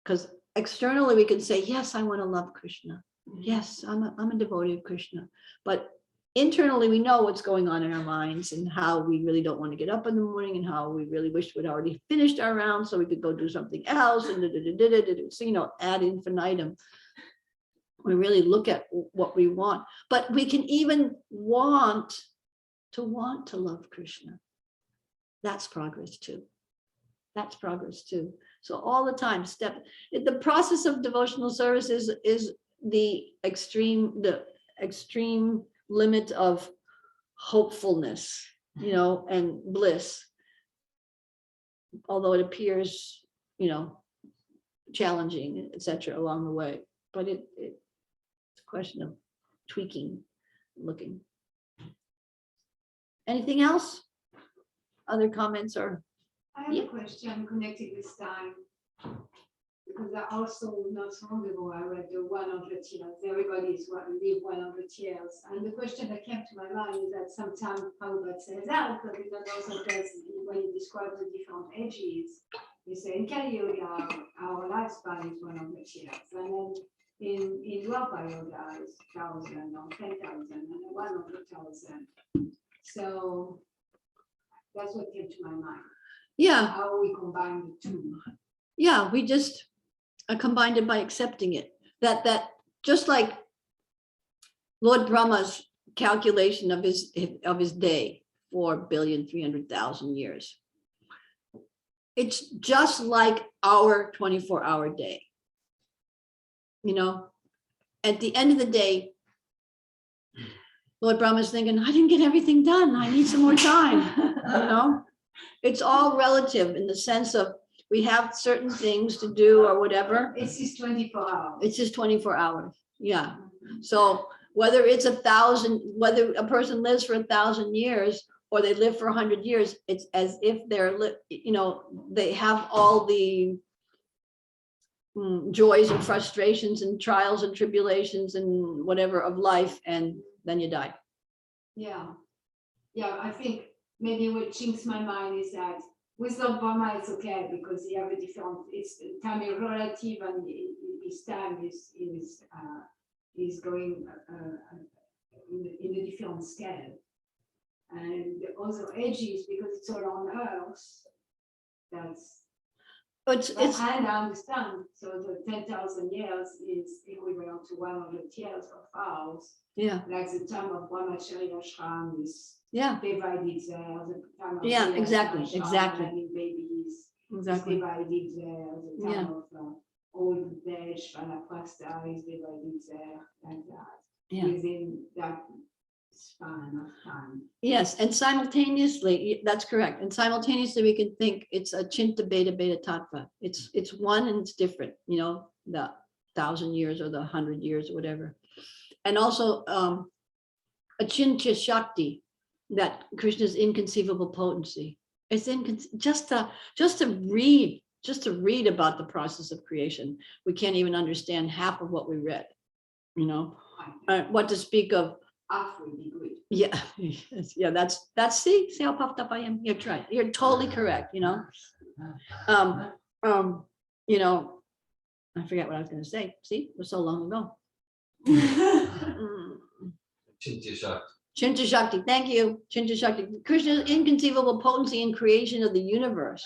Speaker 2: because externally we can say, yes, I want to love Krishna. Yes, I'm a devotee of Krishna. But internally, we know what's going on in our minds and how we really don't want to get up in the morning and how we really wish we'd already finished our round so we could go do something else and so, you know, ad infinitum. We really look at what we want, but we can even want to love Krishna. That's progress too. That's progress too. So all the time, the process of devotional service is the extreme limit of hopefulness, you know, and bliss. Although it appears, you know, challenging, etc., along the way, but it's a question of tweaking, looking. Anything else? Other comments or?
Speaker 3: I have a question connected with time. Because I also, not so long ago, I read the 100 years. Everybody's live 100 years. And the question that came to my mind is that sometimes Prabhupada says that, but it also does when he describes the different ages. He says in Kali Yoga, our lifespan is 100 years. And then in Dwapara Yoga, it's 1,000 or 10,000 and 100,000. So that's what came to my mind.
Speaker 2: Yeah.
Speaker 3: How we combine the two.
Speaker 2: Yeah, we just combined it by accepting it. That just like Lord Brahma's calculation of his day, 4,300,000 years. It's just like our 24-hour day. You know, at the end of the day, Lord Brahma's thinking, I didn't get everything done. I need some more time. You know, it's all relative in the sense of we have certain things to do or whatever.
Speaker 3: It's just 24 hours.
Speaker 2: It's just 24 hours. Yeah. So whether it's 1,000, whether a person lives for 1,000 years or they live for 100 years, it's as if they're, you know, they have all the joys and frustrations and trials and tribulations and whatever of life, and then you die.
Speaker 3: Yeah. Yeah, I think maybe what chinks my mind is that with Lord Brahma, it's okay because he have a different, it's time is relative and his time is going in a different scale. And the other ages, because it's all on Earth, that's, and I understand. So the 10,000 years is equivalent to 100 years of ours.
Speaker 2: Yeah.
Speaker 3: Like the time of Brahmacharya Ashram is divided there. The time of
Speaker 2: exactly.
Speaker 3: having babies
Speaker 2: Exactly.
Speaker 3: is divided there. The time of old age, Vanaprastha is divided there, like that. Within that span of time.
Speaker 2: Yes, and simultaneously, that's correct. And simultaneously, we can think it's a Chinta Beta Beta Tattva. It's one and it's different, you know, the 1,000 years or the 100 years or whatever. And also a Chinta Shakti, that Krishna's inconceivable potency. It's just to read about the process of creation. We can't even understand half of what we read, you know. What to speak of. Yeah, yeah, that's see how puffed up I am. You're right. You're totally correct, you know. You know, I forget what I was going to say. See, it was so long ago.
Speaker 4: Chinta Shakti.
Speaker 2: Chinta Shakti, thank you. Chinta Shakti. Krishna's inconceivable potency in creation of the universe.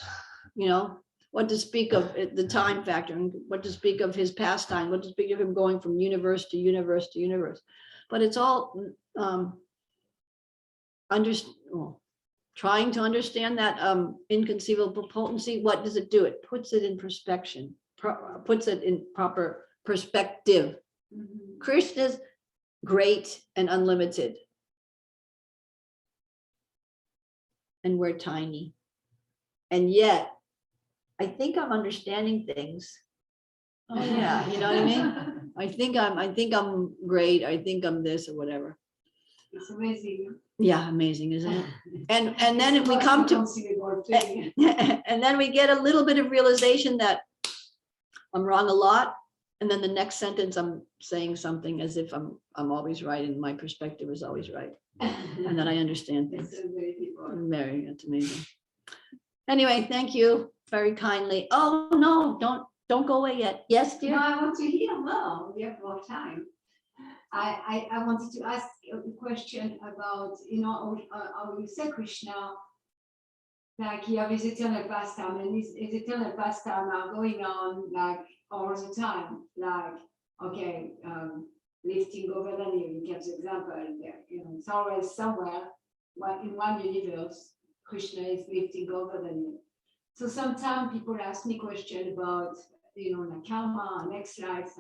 Speaker 2: You know, what to speak of the time factor, and what to speak of his pastime, what to speak of him going from universe to universe to universe. But it's all trying to understand that inconceivable potency. What does it do? It puts it in perspection, puts it in proper perspective. Krishna's great and unlimited. And we're tiny. And yet, I think I'm understanding things. Oh yeah, you know what I mean? I think I'm great. I think I'm this or whatever.
Speaker 3: It's amazing.
Speaker 2: Yeah, amazing, isn't it? And then we come to, and then we get a little bit of realization that I'm wrong a lot. And then the next sentence I'm saying something as if I'm always right and my perspective is always right. And then I understand things. That's amazing. Anyway, thank you very kindly. Oh no, don't go away yet. Yes, dear.
Speaker 3: No, I want to hear more. We have more time. I wanted to ask a question about, you know, how you say Krishna, like you have his eternal pastime, and his eternal pastime are going on like all the time. Like, okay, lifting over the knee, you get the example there. You know, it's always somewhere, in one universe, Krishna is lifting over the knee. So sometimes people ask me questions about, you know, like karma, next lives,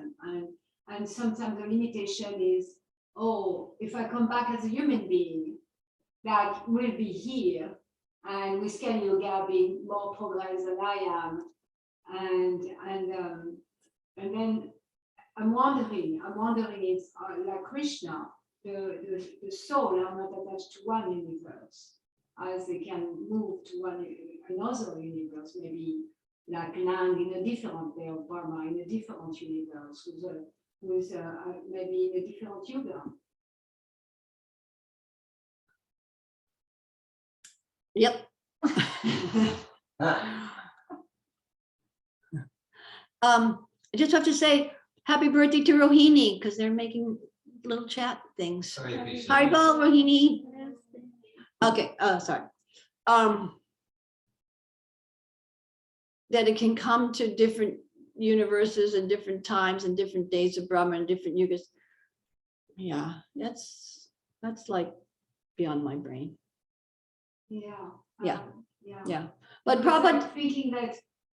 Speaker 3: and sometimes the limitation is, oh, if I come back as a human being, that will be here, and with Kali Yoga being more progressed than I am, and then I'm wondering, it's like Krishna, the soul are not attached to one universe, as they can move to another universe, maybe like land in a different day of Burma, in a different universe, with maybe in a different yoga.
Speaker 2: Yep. I just have to say happy birthday to Rohini, because they're making little chat things.
Speaker 4: Sorry, Pisha.
Speaker 2: Haribol, Rohini. Okay, sorry. That it can come to different universes and different times and different days of Brahma and different yugas. Yeah, that's like beyond my brain.
Speaker 3: Yeah.
Speaker 2: Yeah.
Speaker 3: Yeah.
Speaker 2: Yeah, but
Speaker 3: Because
Speaker 2: Prabhupada,
Speaker 3: I'm thinking that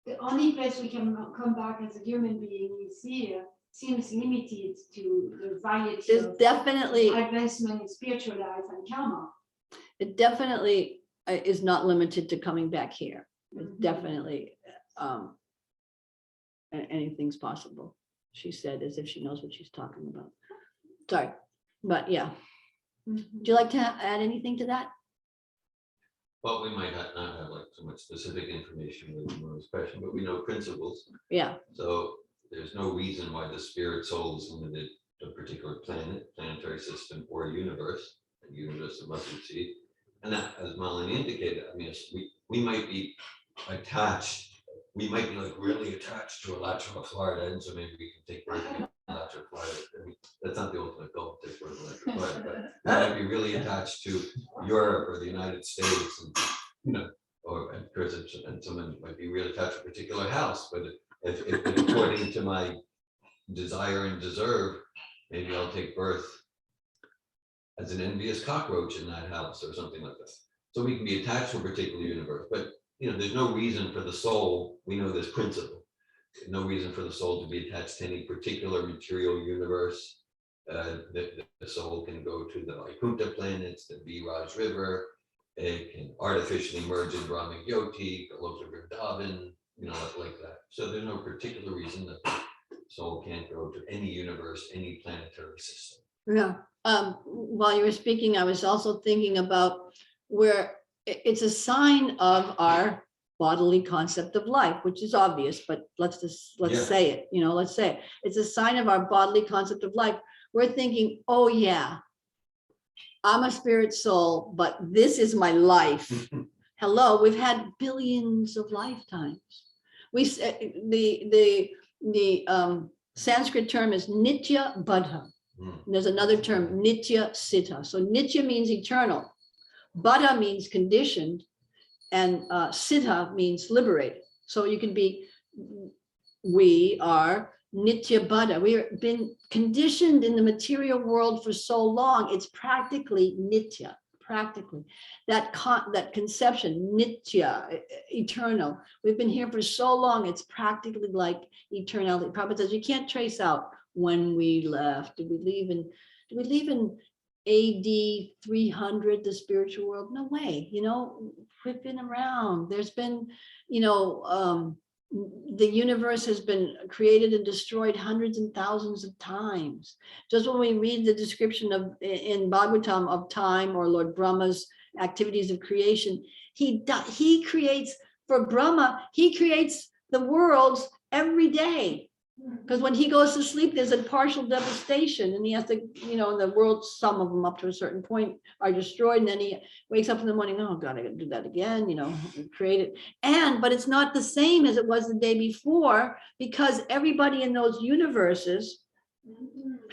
Speaker 3: the only place we can come back as a human being is here, seems limited to the variety
Speaker 2: there's
Speaker 3: of
Speaker 2: definitely,
Speaker 3: advancement in spiritual life and karma.
Speaker 2: it definitely is not limited to coming back here. It's
Speaker 3: Mhm.
Speaker 2: definitely anything's possible, she said, as if she knows what she's talking about. Sorry, but yeah. Would you like to add anything to that?
Speaker 4: Well, we might not have like so much specific information with Laura's question, but we know principles.
Speaker 2: Yeah,
Speaker 4: So there's no reason why the spirit soul is limited to a particular planet, planetary system, or universe, a universe of mustard seed. And that, as Malini indicated, I mean, we might be attached, we might be like really attached to Alachua, Florida, and so maybe we can take birth in Alachua, Florida. I mean, that's not the ultimate goal, take birth in Alachua, Florida, but we might be really attached to Europe or the United States, and you know, or and someone might be really attached to a particular house, but if according to my desire and deserve, maybe I'll take birth as an envious cockroach in that house or something like that. So we can be attached to a particular universe, but you know, there's no reason for the soul. We know this principle. There's no reason for the soul to be attached to any particular material universe. The soul can go to the Vaikuntha planets, the Viraj River. It can artificially merge in Brahma Yoti, go to Vrindavan, you know, like that. So there's no particular reason that the soul can't go to any universe, any planetary system.
Speaker 2: yeah. While you were speaking, I was also thinking about where it's a sign of our bodily concept of life, which is obvious, but let's
Speaker 4: Yeah.
Speaker 2: say it, you know, let's say it. It's a sign of our bodily concept of life. We're thinking, oh yeah, I'm a spirit soul, but this is my life. Hello, we've had billions of lifetimes. We the Sanskrit term is nitya buddha. There's another term, nitya siddha. So nitya means eternal, buddha means conditioned, and siddha means liberated. So you can be, we are nitya buddha. We've been conditioned in the material world for so long, it's practically nitya, practically. That conception, nitya, eternal. We've been here for so long, it's practically like eternality. Prabhupada says you can't trace out when we left. Did we leave in AD 300, the spiritual world? No way, you know, we've been around. There's been, you know, the universe has been created and destroyed hundreds and thousands of times. Just when we read the description of in Bhagavatam of time, or Lord Brahma's activities of creation, he creates, for Brahma, he creates the worlds every day. Because when he goes to sleep, there's a partial devastation, and he has to, you know, the world, some of them up to a certain point are destroyed, and then he wakes up in the morning, oh God, I gotta do that again, you know, create it. But it's not the same as it was the day before, because everybody in those universes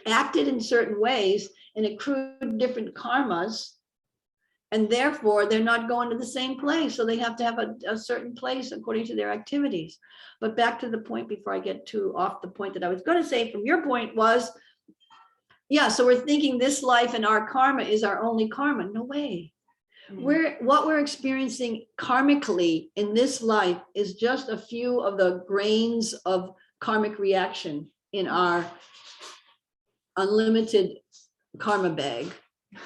Speaker 2: acted in certain ways and accrued different karmas. And therefore, they're not going to the same place. So they have to have a certain place according to their activities. But back to the point before I get too off the point that I was going to say from your point was, yeah, so we're thinking this life and our karma is our only karma. No way. What we're experiencing karmically in this life is just a few of the grains of karmic reaction in our unlimited karma bag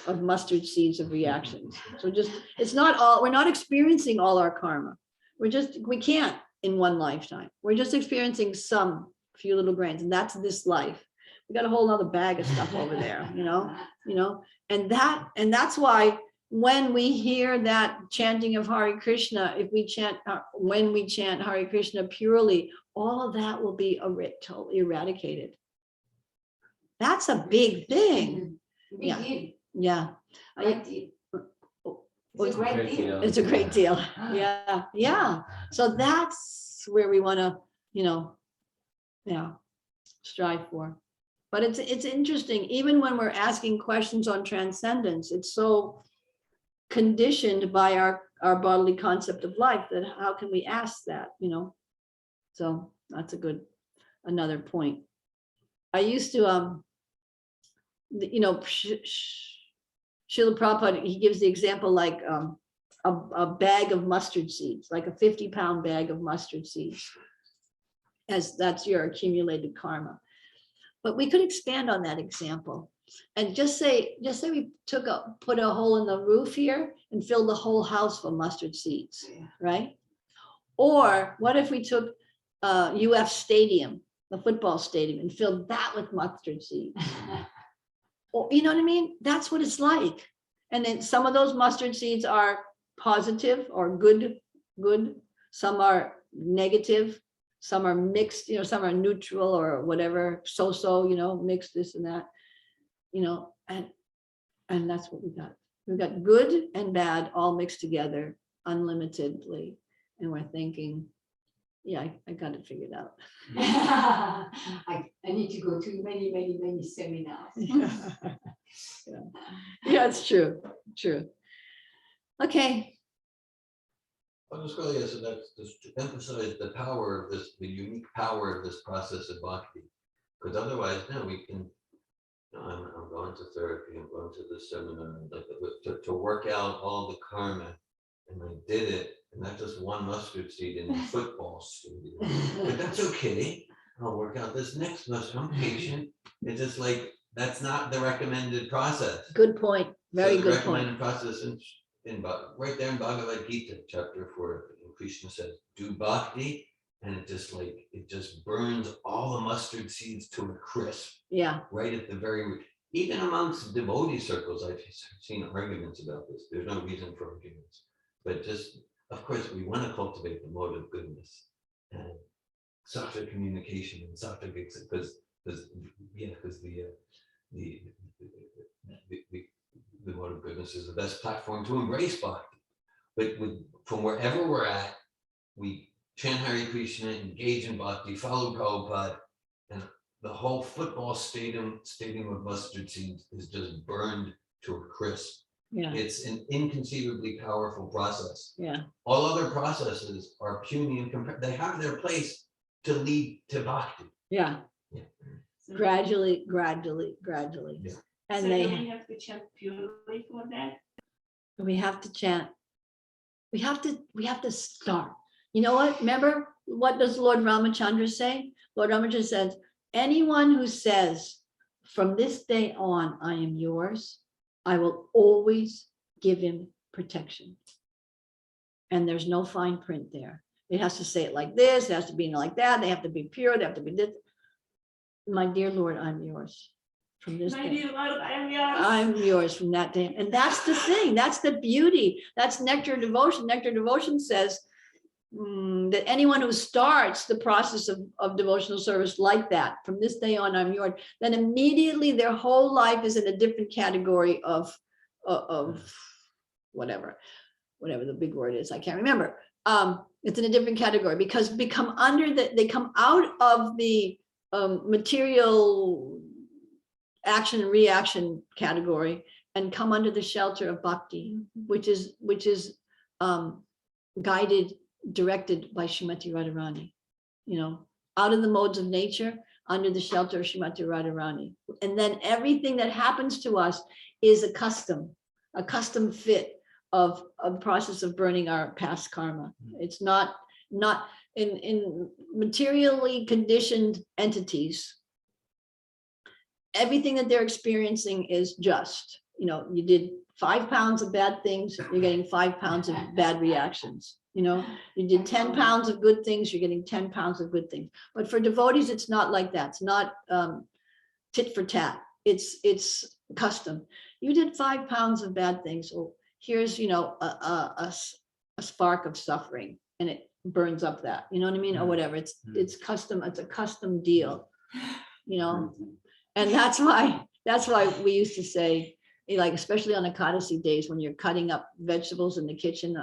Speaker 2: of mustard seeds of reactions. So just, it's not all, we're not experiencing all our karma. We can't in one lifetime. We're just experiencing some few little grains, and that's this life. We got a whole other bag of stuff over there, and that's why when we hear that chanting of Hare Krishna, when we chant Hare Krishna purely, all of that will be totally eradicated. That's a big thing.
Speaker 3: Big deal.
Speaker 2: Yeah.
Speaker 3: Great deal. It's a great deal.
Speaker 2: It's a great deal. Yeah. Yeah. So that's where we want to, strive for. But it's interesting, even when we're asking questions on transcendence, it's so conditioned by our bodily concept of life that how can we ask that, So that's another point. I used to, Srila Prabhupada, he gives the example like a bag of mustard seeds, like a 50-pound bag of mustard seeds, as that's your accumulated karma. But we could expand on that example and just say we put a hole in the roof here and filled the whole house full of mustard seeds, right? Or what if we took UF Stadium, the football stadium, and filled that with mustard seeds? Or, you know what I mean? That's what it's like. And then some of those mustard seeds are positive or good. Some are negative. Some are mixed, some are neutral or whatever, so, mixed this and that, and that's what we got. We've got good and bad all mixed together unlimitedly. And we're thinking, yeah, I got it figured out.
Speaker 3: I need to go to many seminars.
Speaker 2: Yeah, it's true. Okay.
Speaker 4: I'll just really so that's just to emphasize the power of this, the unique power of this process of bhakti. Because otherwise, we can, I'm going to therapy, I'm going to this seminar, like to work out all the karma, and I did it, and that's just one mustard seed in the football stadium. But that's okay. I'll work out this next mustard. I'm patient. It's just like that's not the recommended process.
Speaker 2: Good point. Very good point.
Speaker 4: The recommended process right there in Bhagavad Gita, chapter 4, Krishna says, do bhakti, and it just burns all the mustard seeds to a crisp.
Speaker 2: Yeah.
Speaker 4: Right at the very root. Even amongst devotee circles, I've seen arguments about this. There's no reason for arguments, but just, of course, we want to cultivate the mode of goodness and sattva communication and sattva, because the mode of goodness is the best platform to embrace bhakti. But from wherever we're at, we chant Hare Krishna, engage in bhakti, follow Prabhupada, and the whole football stadium of mustard seeds is just burned to a crisp.
Speaker 2: Yeah.
Speaker 4: It's an inconceivably powerful process.
Speaker 2: Yeah.
Speaker 4: All other processes are puny and they have their place to lead to bhakti.
Speaker 2: Yeah.
Speaker 9: So
Speaker 2: Gradually.
Speaker 4: Yeah.
Speaker 2: And
Speaker 9: so
Speaker 2: they
Speaker 9: do we have to chant purely for that?
Speaker 2: we have to chant. We have to start. You know what? Remember, what does Lord Ramachandra say? Lord Ramachandra says, anyone who says, from this day on, I am yours, I will always give him protection. And there's no fine print there. It has to say it like this, it has to be like that, they have to be pure, they have to be this. My dear Lord, I'm yours. From this
Speaker 9: My
Speaker 2: day.
Speaker 9: dear Lord, I am yours.
Speaker 2: I'm yours from that day. And that's the thing. That's the beauty. That's nectar devotion. Nectar devotion says that anyone who starts the process of devotional service like that, from this day on, I'm yours, then immediately their whole life is in a different category of whatever the big word is. I can't remember. It's in a different category because they come out of the material action and reaction category and come under the shelter of bhakti, which is guided, directed by Srimati Radharani, out of the modes of nature, under the shelter of Srimati Radharani. And then everything that happens to us is a custom fit of a process of burning our past karma. It's not in materially conditioned entities. Everything that they're experiencing is just, you did 5 pounds of bad things, you're getting 5 pounds of bad reactions. You did 10 pounds of good things, you're getting 10 pounds of good things. But for devotees, it's not like that. It's not tit for tat. It's custom. You did 5 pounds of bad things. So here's, a spark of suffering, and it burns up that, you know what I mean? Or whatever. It's custom. It's a custom deal, and that's why we used to say, like, especially on Ekadasi days when you're cutting up vegetables in the kitchen,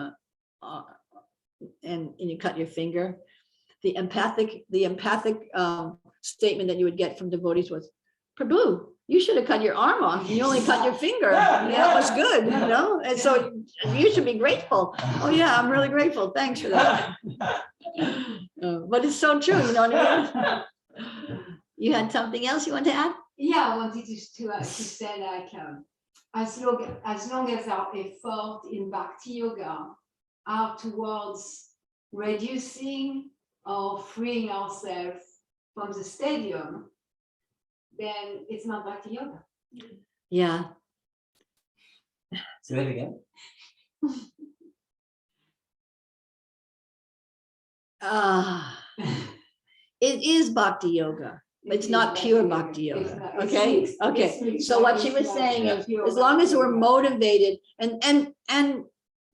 Speaker 2: and you cut your finger, the empathic statement that you would get from devotees was, Prabhu, you should have cut your arm off and you only cut your finger. Yeah, it was good, and so you should be grateful. Oh yeah, I'm really grateful, thanks for that. But it's so true, you know what I mean? You had something else you want to add?
Speaker 3: Yeah, I wanted to say, like, as long as our effort in bhakti yoga are towards reducing or freeing ourselves from the stadium, then it's not bhakti yoga.
Speaker 2: Yeah.
Speaker 8: Say that again.
Speaker 2: It is bhakti yoga. It's not pure bhakti yoga. Okay. So what she was saying is, as long as we're motivated and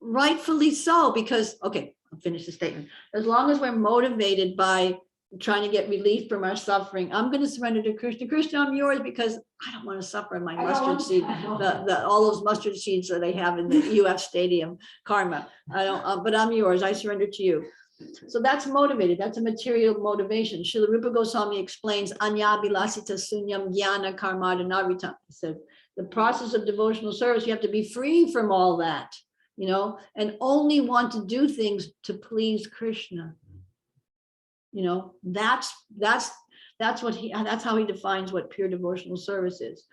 Speaker 2: rightfully so, because, okay, I'll finish the statement. As long as we're motivated by trying to get relief from our suffering, I'm going to surrender to Krishna. Krishna, I'm yours because I don't want to suffer my mustard seed, all those mustard seeds that they have in the UF stadium karma. I don't, but I'm yours. I surrender to you. So that's motivated. That's a material motivation. Srila Rupa Goswami explains Anya Bilasita Sunyam Jnana Karmada Naritam. He said the process of devotional service, you have to be free from all that, and only want to do things to please Krishna. That's how he defines what pure devotional service is.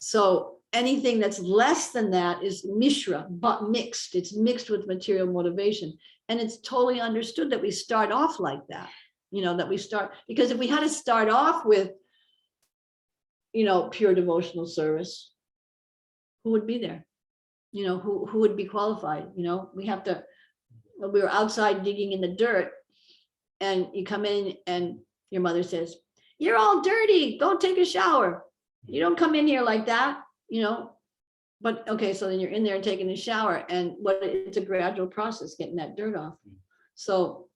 Speaker 2: So anything that's less than that is mishra, but mixed. It's mixed with material motivation. And it's totally understood that we start off like that, because if we had to start off with, pure devotional service, who would be there? Who would be qualified? We were outside digging in the dirt, and you come in and your mother says, you're all dirty, go take a shower. You don't come in here like that, but okay, so then you're in there and taking a shower, and it's a gradual process getting that dirt off. So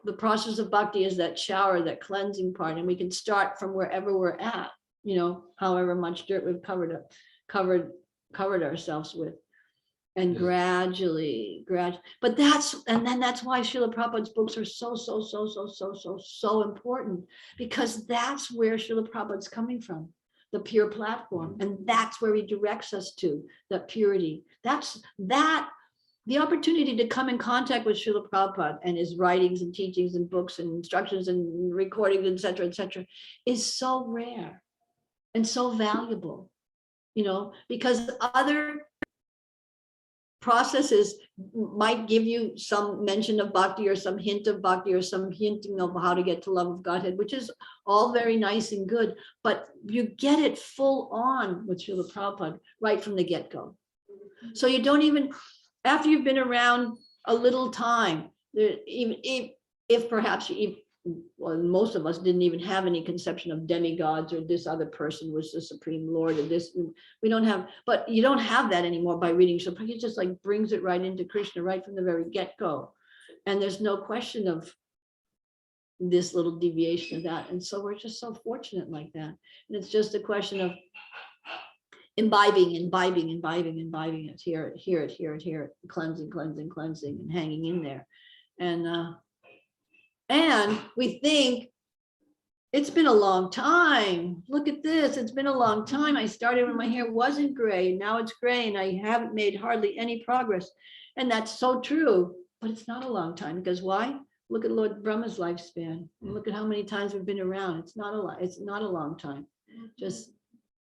Speaker 2: the process of bhakti is that shower, that cleansing part, and we can start from wherever we're at, however much dirt we've covered ourselves with. And gradually, but that's why Srila Prabhupada's books are so important, because that's where Srila Prabhupada's coming from, the pure platform. And that's where he directs us to, the purity. The opportunity to come in contact with Srila Prabhupada and his writings and teachings and books and instructions and recordings, et cetera, is so rare and so valuable, because other processes might give you some mention of bhakti or some hint of bhakti or some hinting of how to get to love of Godhead, which is all very nice and good, but you get it full on with Srila Prabhupada right from the get-go. So you don't even, after you've been around a little time, even if perhaps most of us didn't even have any conception of demigods, or this other person was the supreme Lord, or this, we don't have, but you don't have that anymore by reading. So he just like brings it right into Krishna right from the very get-go. And there's no question of this little deviation of that. And so we're just so fortunate like that. And it's just a question of imbibing it, here, cleansing, and hanging in there. And we think It's been a long time. Look at this. It's been a long time. I started when my hair wasn't gray. Now it's gray and I haven't made hardly any progress. And that's so true, but it's not a long time because why? Look at Lord Brahma's lifespan and look at how many times we've been around. It's not a long time. Just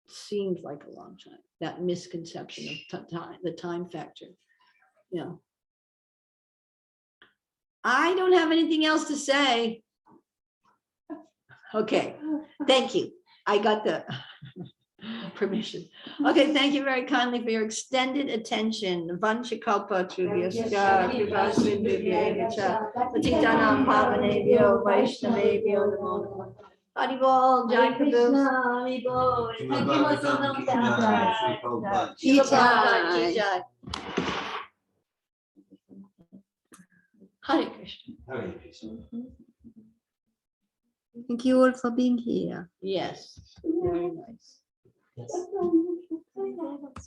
Speaker 2: seems like a long time. That misconception of time, the time factor. Yeah. I don't have anything else to say. Okay, thank you. I got the permission. Okay, thank you very kindly for your extended attention. Vanchakalpa Trubhyascha, Kripasindhubhya cha, Patitanam Pavanebhyo, Vaishnavebhyo Namo Namaha. Haribol, Jai Prabhu.
Speaker 4: Srimad Bhagavatam ki jai, Sri Prabhupada ki
Speaker 2: Srila
Speaker 4: jai.
Speaker 2: Prabhupada ki jai. Hare Krishna.
Speaker 4: Hare Krishna.
Speaker 6: Thank you all for being here.
Speaker 2: Yes, very nice.
Speaker 8: Yes.